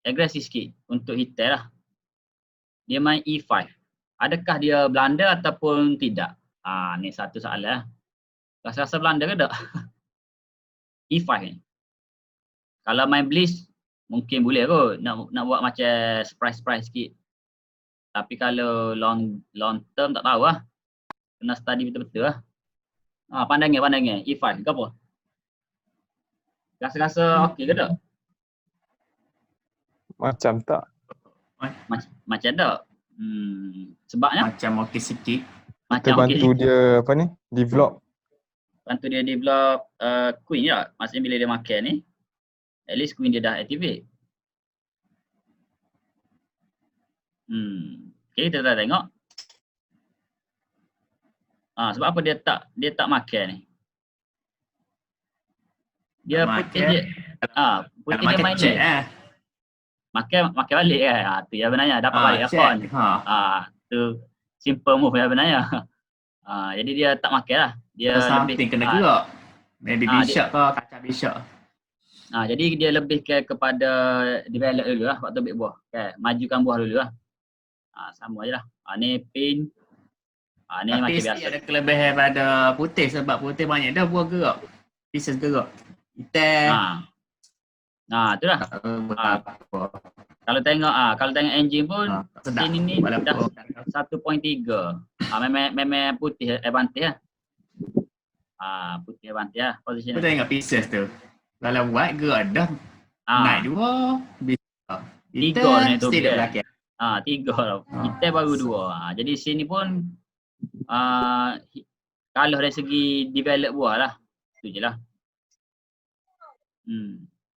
S1: agresif sikit untuk hitam lah. Dia main E5. Adakah dia blunder ataupun tidak? Ni satu soalan lah. Rasa-rasa blunder ke tak? E5 ni. Kalau main Blitz, mungkin boleh kot. Nak buat macam surprise sikit. Tapi kalau long term tak tahu lah. Kena study betul-betul lah. Pandangnya. E5 ke apa? Rasa-rasa okey ke tak?
S5: Macam tak.
S1: Macam tak. Sebabnya?
S3: Macam okey sikit.
S5: Kita bantu dia apa ni? Develop.
S1: Bantu dia develop queen je tak? Maksudnya bila dia makan ni, at least queen dia dah activate. Okay, kita dah tengok. Sebab apa dia tak makan ni? Dia putih je. Putih dia main ni. Makan balik kan. Tu yang benarnya dapat balik akun. Tu simple move yang benarnya. Jadi dia tak makan lah. Dia
S3: something
S1: lebih
S3: kena gerak. Maybe bishop ke kacau bishop.
S1: Jadi dia lebih kepada develop dulu lah waktu ambil buah. Okay. Majukan buah dulu lah. Sama je lah. Ni pin. Ni
S3: Tapi
S1: macam biasa.
S3: ada kelebihan pada putih sebab putih banyak dah buah gerak. Pieces gerak. Hitam.
S1: Itulah. Kalau tengok engine pun sini ni dah 1.3. Memang putih advantage lah. Putih advantage lah position.
S3: Kita tengok pieces tu. Kalau white gerak dah. Naik 2.
S1: Tiga ni tu.
S3: Stay dekat belakang.
S1: 3 lah. Kita baru 2. Jadi sini pun kalau dari segi develop buah lah. Itu je lah.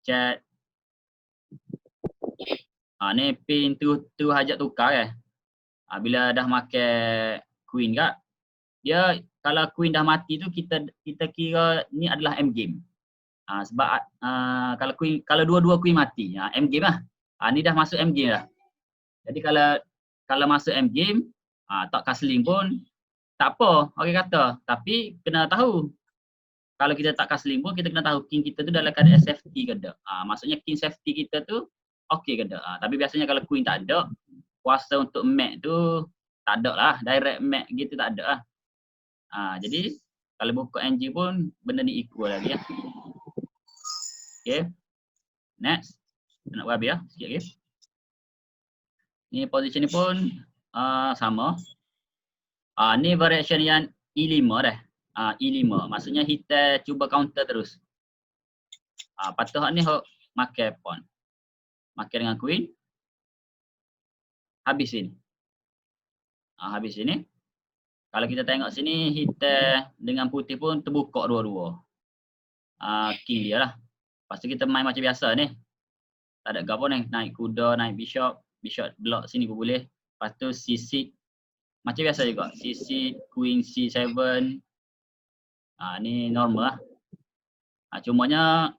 S1: Chat. Ni pin tu hajat tukar kan. Bila dah makan queen kat, dia kalau queen dah mati tu kita kira ni adalah M game. Sebab kalau dua-dua queen mati, M game lah. Ni dah masuk M game lah. Jadi kalau masuk M game, tak castling pun tak apa orang kata. Tapi kena tahu. Kalau kita tak castling pun kita kena tahu king kita tu dalam keadaan safety ke tak. Maksudnya king safety kita tu okey ke tak. Tapi biasanya kalau queen tak ada, kuasa untuk mat tu tak ada lah. Direct mat gitu tak ada lah. Jadi kalau buka engine pun benda ni equal lagi ya. Okay. Next. Nak buat habis lah sikit lagi. Ni position ni pun sama. Ni variation yang E5 dah. E5 maksudnya hitam cuba counter terus. Patut hak ni hak makan pawn. Makan dengan queen. Habis sini. Habis sini. Kalau kita tengok sini hitam dengan putih pun terbuka dua-dua. King dia lah. Lepas tu kita main macam biasa ni. Tak ada gapo ni. Naik kuda, naik bishop. Bishop block sini pun boleh. Lepas tu C6. Macam biasa juga. C6, queen C7. Ni normal lah. Cumanya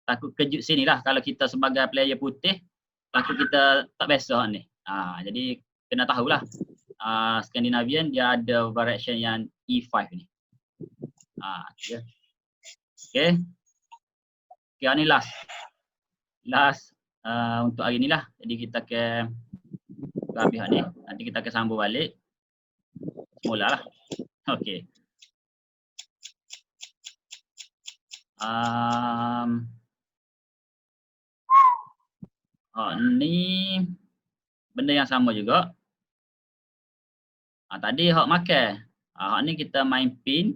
S1: takut kejut sini lah kalau kita sebagai player putih, takut kita tak biasa ni. Jadi kena tahulah. Scandinavian dia ada variation yang E5 ni. Ya. Okay. Okay, ni last. Untuk hari ni lah. Jadi kita akan habis ni. Nanti kita akan sambung balik. Semula lah. Okay. Ni benda yang sama juga. Tadi hak makan. Hak ni kita main pin.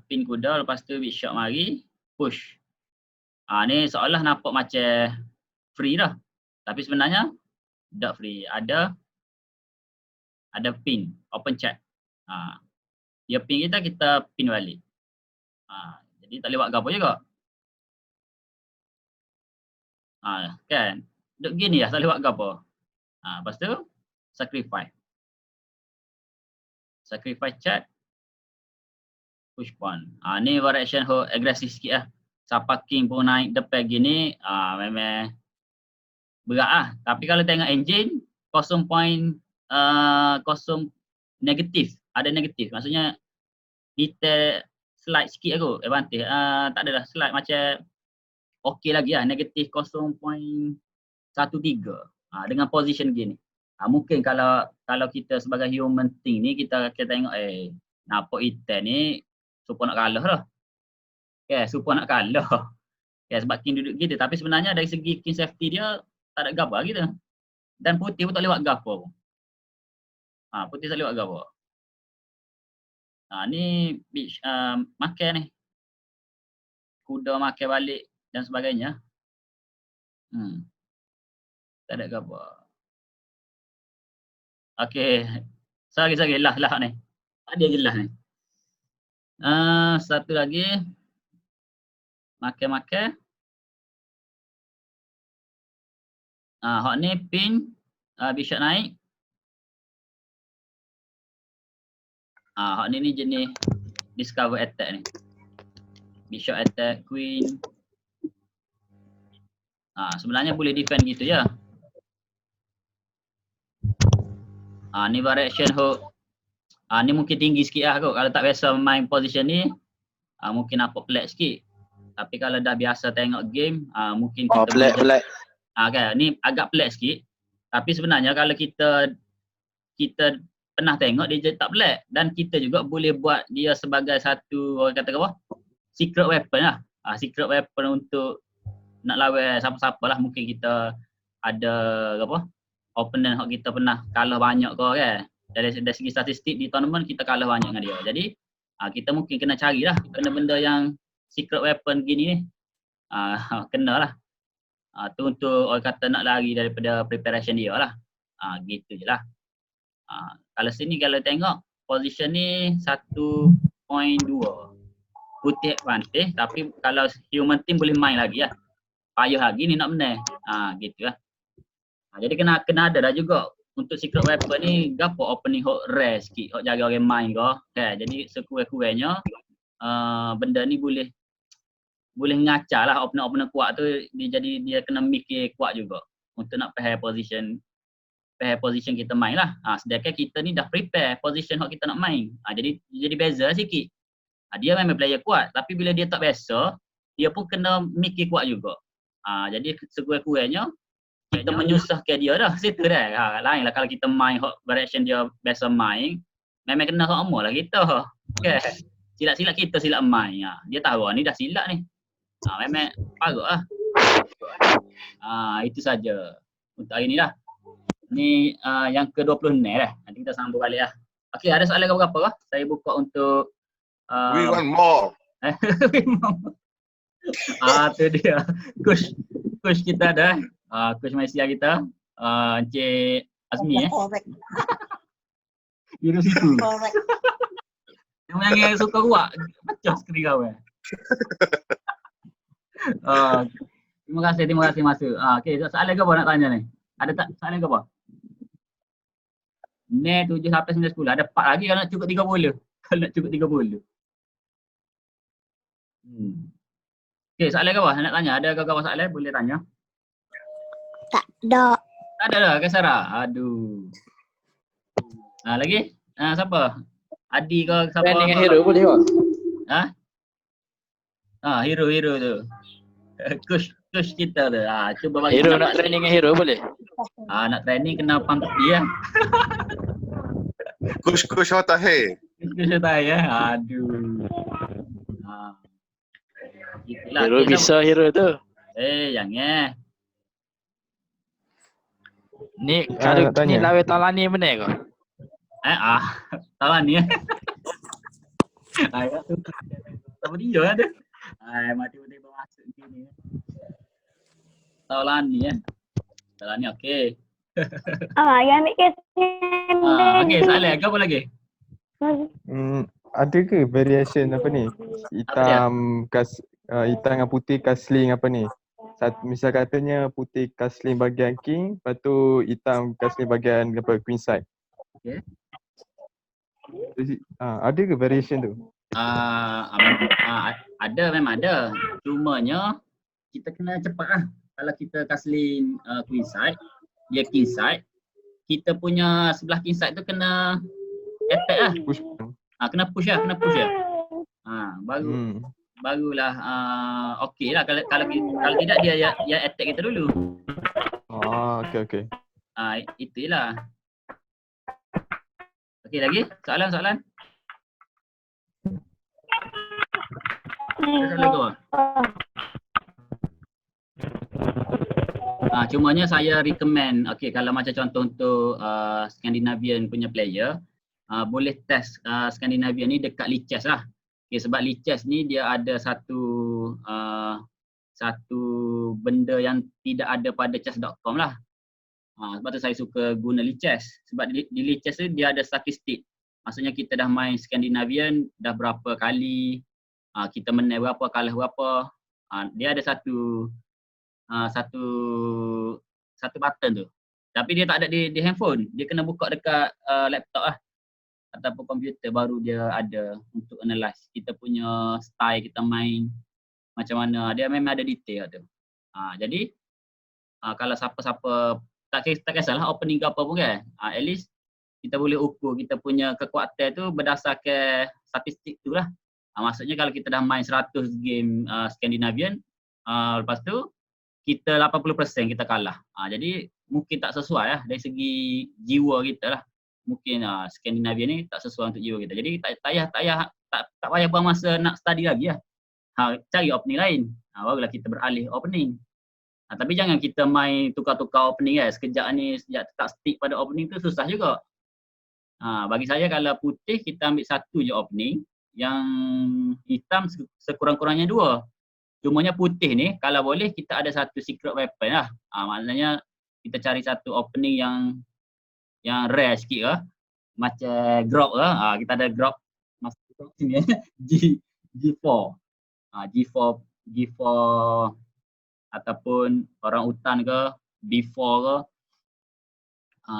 S1: Pin kuda, lepas tu big shot mari, push. Ni seolah nampak macam free dah. Tapi sebenarnya tak free. Ada pin, open chat. Dia pin kita pin balik. Jadi tak boleh buat apa juga. Kan? Duk gini lah, tak boleh buat apa. Lepas tu sacrifice. Sacrifice chat. Push pawn. Ni variation agresif sikit lah. Siapa king pun naik depan gini, memang berat lah. Tapi kalau tengok engine, 0.0 negatif. Ada negatif. Maksudnya kita slide sikit aku, advantage. Tak adalah slide macam okey lagi lah. Negatif 0.13. Dengan position gini. Mungkin kalau kita sebagai human thing ni, kita tengok nampak item ni supaya nak kalah lah. Supaya nak kalah. Sebab king duduk gitu. Tapi sebenarnya dari segi king safety dia tak ada gapa gitu. Dan putih pun tak boleh buat gapa pun. Putih tak boleh buat gapa. Ni makan ni. Kuda makan balik dan sebagainya. Tak ada gapa. Okey. Sorry lah ni. Tak ada jelas ni. Satu lagi. Makan. Hak ni pin. Bishop naik. Hak ni jenis discover attack ni. Bishop attack, queen. Sebenarnya boleh defend gitu ya. Ni variation hook. Ni mungkin tinggi sikit lah kot. Kalau tak biasa main position ni, mungkin nampak pelik sikit. Tapi kalau dah biasa tengok game, mungkin kita
S4: pelik.
S1: Kan, ni agak pelik sikit. Tapi sebenarnya kalau kita pernah tengok dia tak pelik. Dan kita juga boleh buat dia sebagai satu, orang kata apa? Secret weapon lah. Secret weapon untuk nak lawan siapa-siapa lah. Mungkin kita ada apa? Opponent yang kita pernah kalah banyak ke kan. Dari segi statistik di tournament kita kalah banyak dengan dia. Jadi kita mungkin kena carilah benda-benda yang secret weapon gini ni. Kena lah. Tu untuk orang kata nak lari daripada preparation dia lah. Gitu je lah. Kalau sini kalau tengok position ni 1.2. Putih advantage tapi kalau human team boleh main lagi lah. Payah lagi ni nak menang. Gitu lah. Jadi kena ada dah juga untuk secret weapon ni gapo opening hook rare sikit, hok jaga orang main ke. Jadi sekurang-kurangnya benda ni boleh ngacak lah opponent kuat tu dia kena mikir kuat juga untuk nak faham position kita main lah. Sedangkan kita ni dah prepare position hok kita nak main. Jadi beza sikit. Dia memang player kuat tapi bila dia tak biasa, dia pun kena mikir kuat juga. Jadi sekurang-kurangnya kita menyusahkan dia dah situ dah. Lain lah kalau kita main hot direction dia biasa main, memang kena hot amor lah kita. Silap-silap kita silap main. Dia tahu ni dah silap ni. Memang parut lah. Itu saja untuk hari ni lah. Ni yang ke-26 dah. Nanti kita sambung balik lah. Okey, ada soalan berapa kah? Saya buka untuk
S4: We want more.
S1: Tu dia. Coach kita dah. Coach Malaysia kita, Encik Azmi
S7: Correct.
S1: Biru situ.
S7: Correct.
S1: Yang suka kuat, pecah skrin kau Terima kasih masuk. Okey, soalan ke apa nak tanya ni? Ada tak soalan ke apa? Ni 7 sampai 9 10. Ada 4 lagi kalau nak cukup 30. Kalau nak cukup 30. Okey, soalan kau nak tanya. Ada kau soalan boleh tanya.
S6: Tak ada.
S1: Tak ada lah, Kak Sarah. Aduh. Lagi? Siapa? Adi ke siapa?
S7: Training dengan hero boleh kau?
S1: Hero tu. Coach kita tu. Cuba bagi
S7: Hero
S1: pendapat.
S7: nak training dengan hero boleh?
S1: Nak training kena pump tepi lah.
S4: Kush hotak hai.
S1: Coach tak ya. Aduh. Itulah.
S7: Hero bisa hero tu.
S1: Jangan.
S7: Ni kalau
S5: nak tanya.
S7: ni lawan Talani benar kau?
S1: Salah ni. Apa dia ada? Mati tiba masuk sini. Salah ni Salah ni okey.
S6: Yang ambil kesen.
S1: Okey, soalan kau apa lagi?
S5: Ada ke variation apa ni? Hitam dengan putih kasling apa ni? Misal katanya putih kasling bahagian king, lepas tu hitam kasling bahagian queen side.
S1: Okey.
S5: Ada ke variation tu?
S1: Ada, memang ada. Cumanya kita kena cepat lah. Kalau kita kasling queen side, dia king side, kita punya sebelah king side tu kena attack lah.
S5: Push.
S1: Kena push lah. Barulah okey lah. Kalau tidak dia attack kita dulu.
S5: Okey.
S1: Itulah. Okey, lagi? Soalan? Soalan kau? Cumanya saya recommend, okey, kalau macam contoh untuk Scandinavian punya player, boleh test Scandinavian ni dekat Lichess lah. Okay, sebab Lichess ni dia ada satu benda yang tidak ada pada chess.com lah. Sebab tu saya suka guna Lichess. Sebab di Lichess tu dia ada statistik. Maksudnya kita dah main Scandinavian dah berapa kali, kita menang berapa, kalah berapa. Dia ada satu button tu. Tapi dia tak ada di handphone. Dia kena buka dekat laptop lah. Ataupun komputer baru dia ada untuk analyze kita punya style kita main macam mana. Dia memang ada detail tu. Jadi kalau siapa-siapa tak kisahlah opening ke apa pun kan. At least kita boleh ukur kita punya kekuatan tu berdasarkan statistik tu lah. Maksudnya kalau kita dah main 100 game Scandinavian, lepas tu kita 80% kita kalah. Jadi mungkin tak sesuai lah dari segi jiwa kita lah. Mungkin Scandinavian ni tak sesuai untuk jiwa kita. Jadi tak payah buang masa nak study lagi lah. Cari opening lain. Barulah kita beralih opening. Tapi jangan kita main tukar-tukar opening kan. Sekejap tak stick pada opening tu susah juga. Bagi saya kalau putih kita ambil satu je opening. Yang hitam sekurang-kurangnya 2. Cumanya putih ni kalau boleh kita ada satu secret weapon lah. Maknanya kita cari satu opening yang rare sikit ke, macam grok ke, kita ada grok masuk sini G4. G4 ataupun orang hutan ke, B4 ke.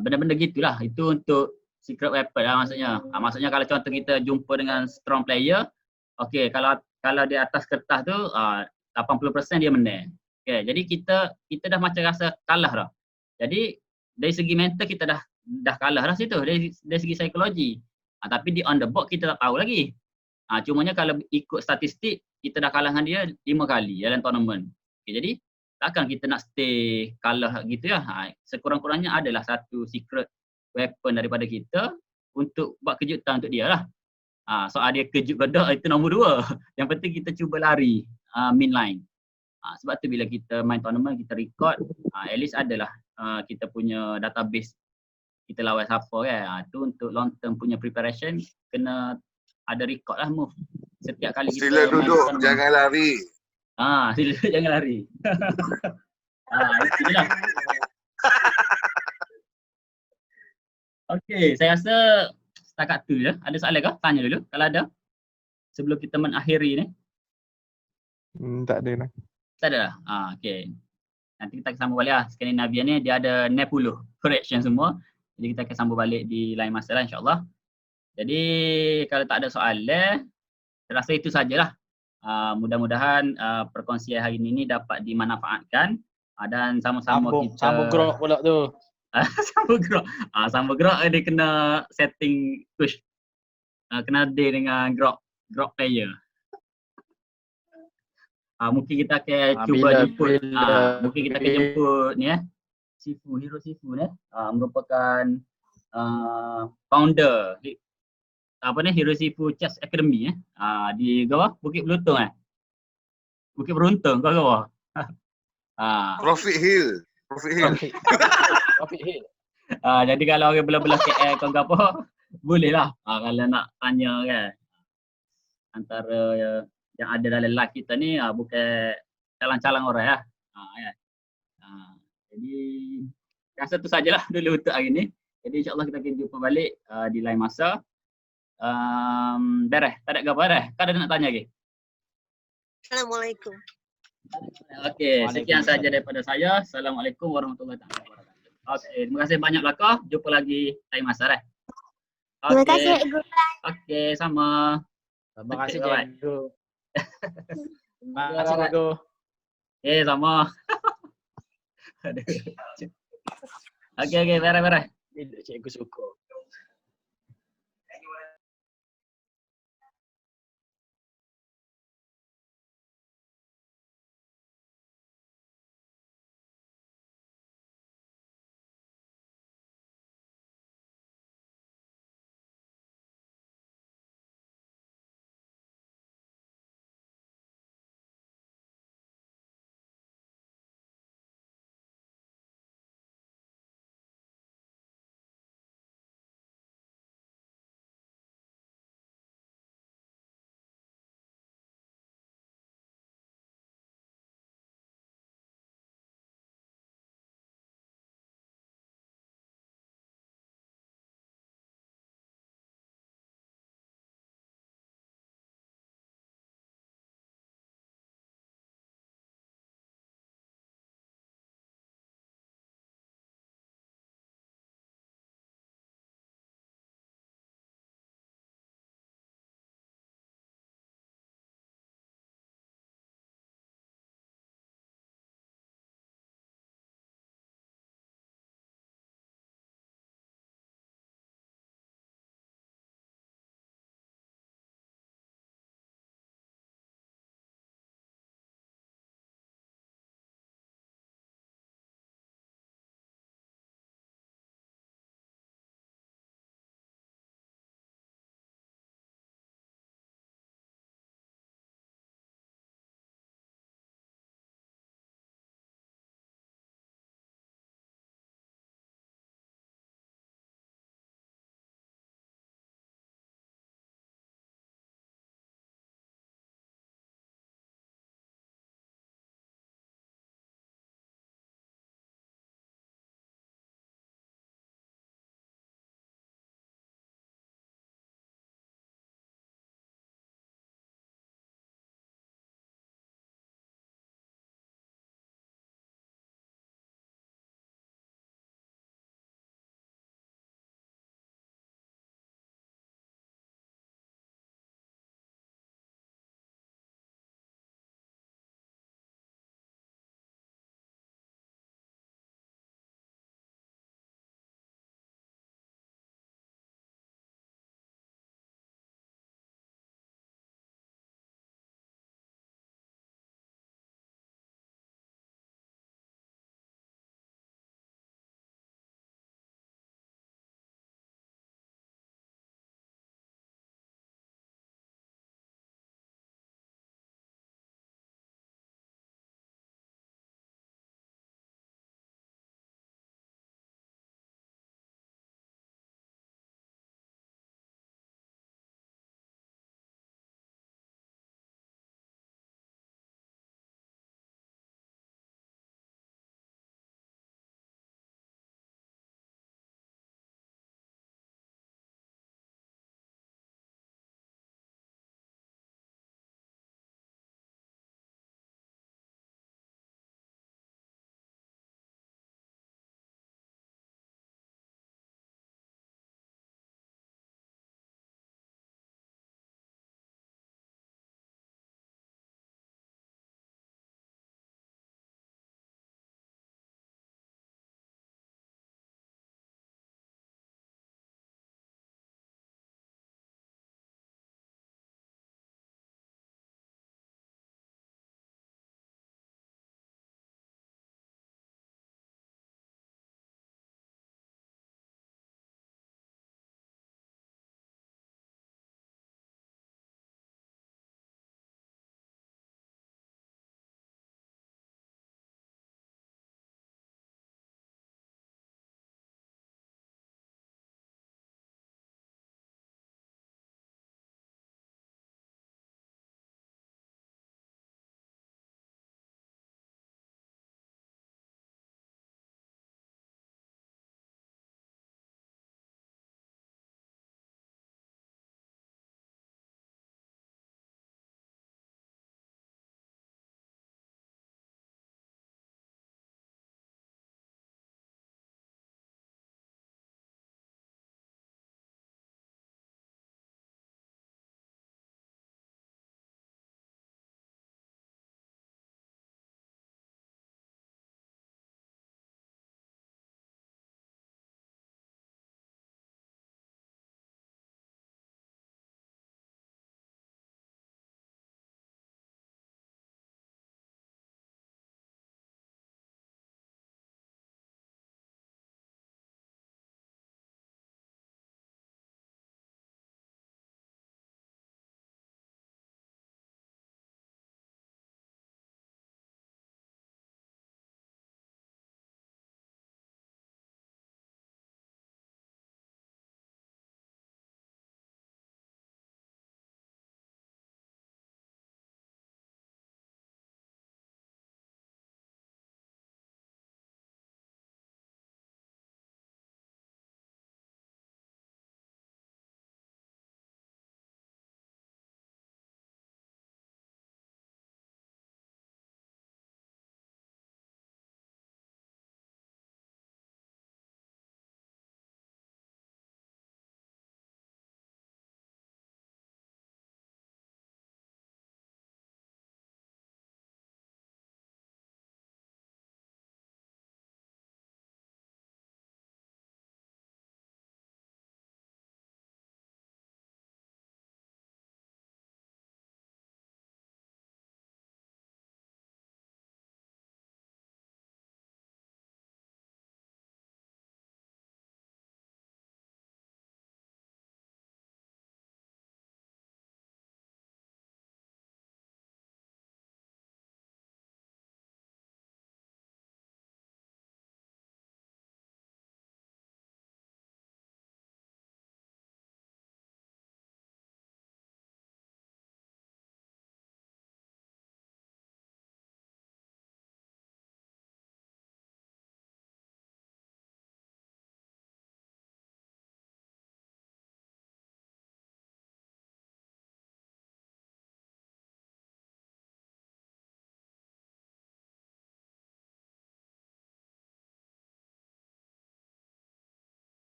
S1: Benda-benda gitulah. Itu untuk secret weapon lah maksudnya. Maksudnya kalau contoh kita jumpa dengan strong player, okey, kalau di atas kertas tu 80% dia menang. Okey, jadi kita dah macam rasa kalah dah. Jadi dari segi mental kita dah kalah dah situ dari segi psikologi. Tapi di on the board kita tak tahu lagi. Cumanya kalau ikut statistik kita dah kalah dengan dia 5 kali dalam tournament. Okay, jadi takkan kita nak stay kalah gitu ya. Sekurang-kurangnya adalah satu secret weapon daripada kita untuk buat kejutan untuk dia lah. Soal dia kejut ke tak itu nombor 2. Yang penting kita cuba lari min line. Sebab tu bila kita main tournament kita record, at least adalah kita punya database kita lawan siapa kan. Tu untuk long term punya preparation kena ada record lah move. Setiap kali kita
S4: Sila duduk, jangan lari.
S1: Sila duduk, jangan lari. Itu je lah. Okey, saya rasa setakat tu je. Ada soalan ke? Tanya dulu kalau ada. Sebelum kita mengakhiri ni.
S5: Tak ada lah.
S1: Tak ada lah? Okey. Nanti kita akan sambung balik lah. Scandinavian ni dia ada 60 correction semua. Jadi kita akan sambung balik di lain masa lah insyaAllah. Jadi kalau tak ada soalan, saya rasa itu sajalah Mudah-mudahan perkongsian hari ini dapat dimanfaatkan dan sama-sama kita
S7: Sambung grok pula tu.
S1: sambung gerak. Sambung gerak dia kena setting push. Kena deal dengan grok player. Mungkin kita akan cuba jemput mungkin kita akan jemput ni Hero Sifu ni merupakan founder Hero Sifu Chess Academy di bawah Bukit Beruntung Bukit Beruntung kau bawah.
S4: Profit Hill.
S7: Profit Hill.
S1: Jadi kalau orang belah-belah KL kau apa boleh lah kalau nak tanya kan. Antara yang ada dalam live kita ni bukan calang-calang orang kan. Jadi rasa tu sajalah dulu untuk hari ni. Jadi insya-Allah kita akan jumpa balik di lain masa. Beres, tak ada apa dah. Kau ada nak tanya lagi?
S6: Assalamualaikum.
S1: Okey, sekian saja daripada saya. Assalamualaikum warahmatullahi wabarakatuh. Okey, terima kasih banyak belaka. Jumpa lagi lain masa dah.
S6: Terima kasih, Ibu.
S1: Okey, sama.
S7: Terima kasih,
S1: Okey,
S7: Cikgu. Terima kasih, Cikgu.
S1: Sama. Okey, beres.
S7: Cikgu suka.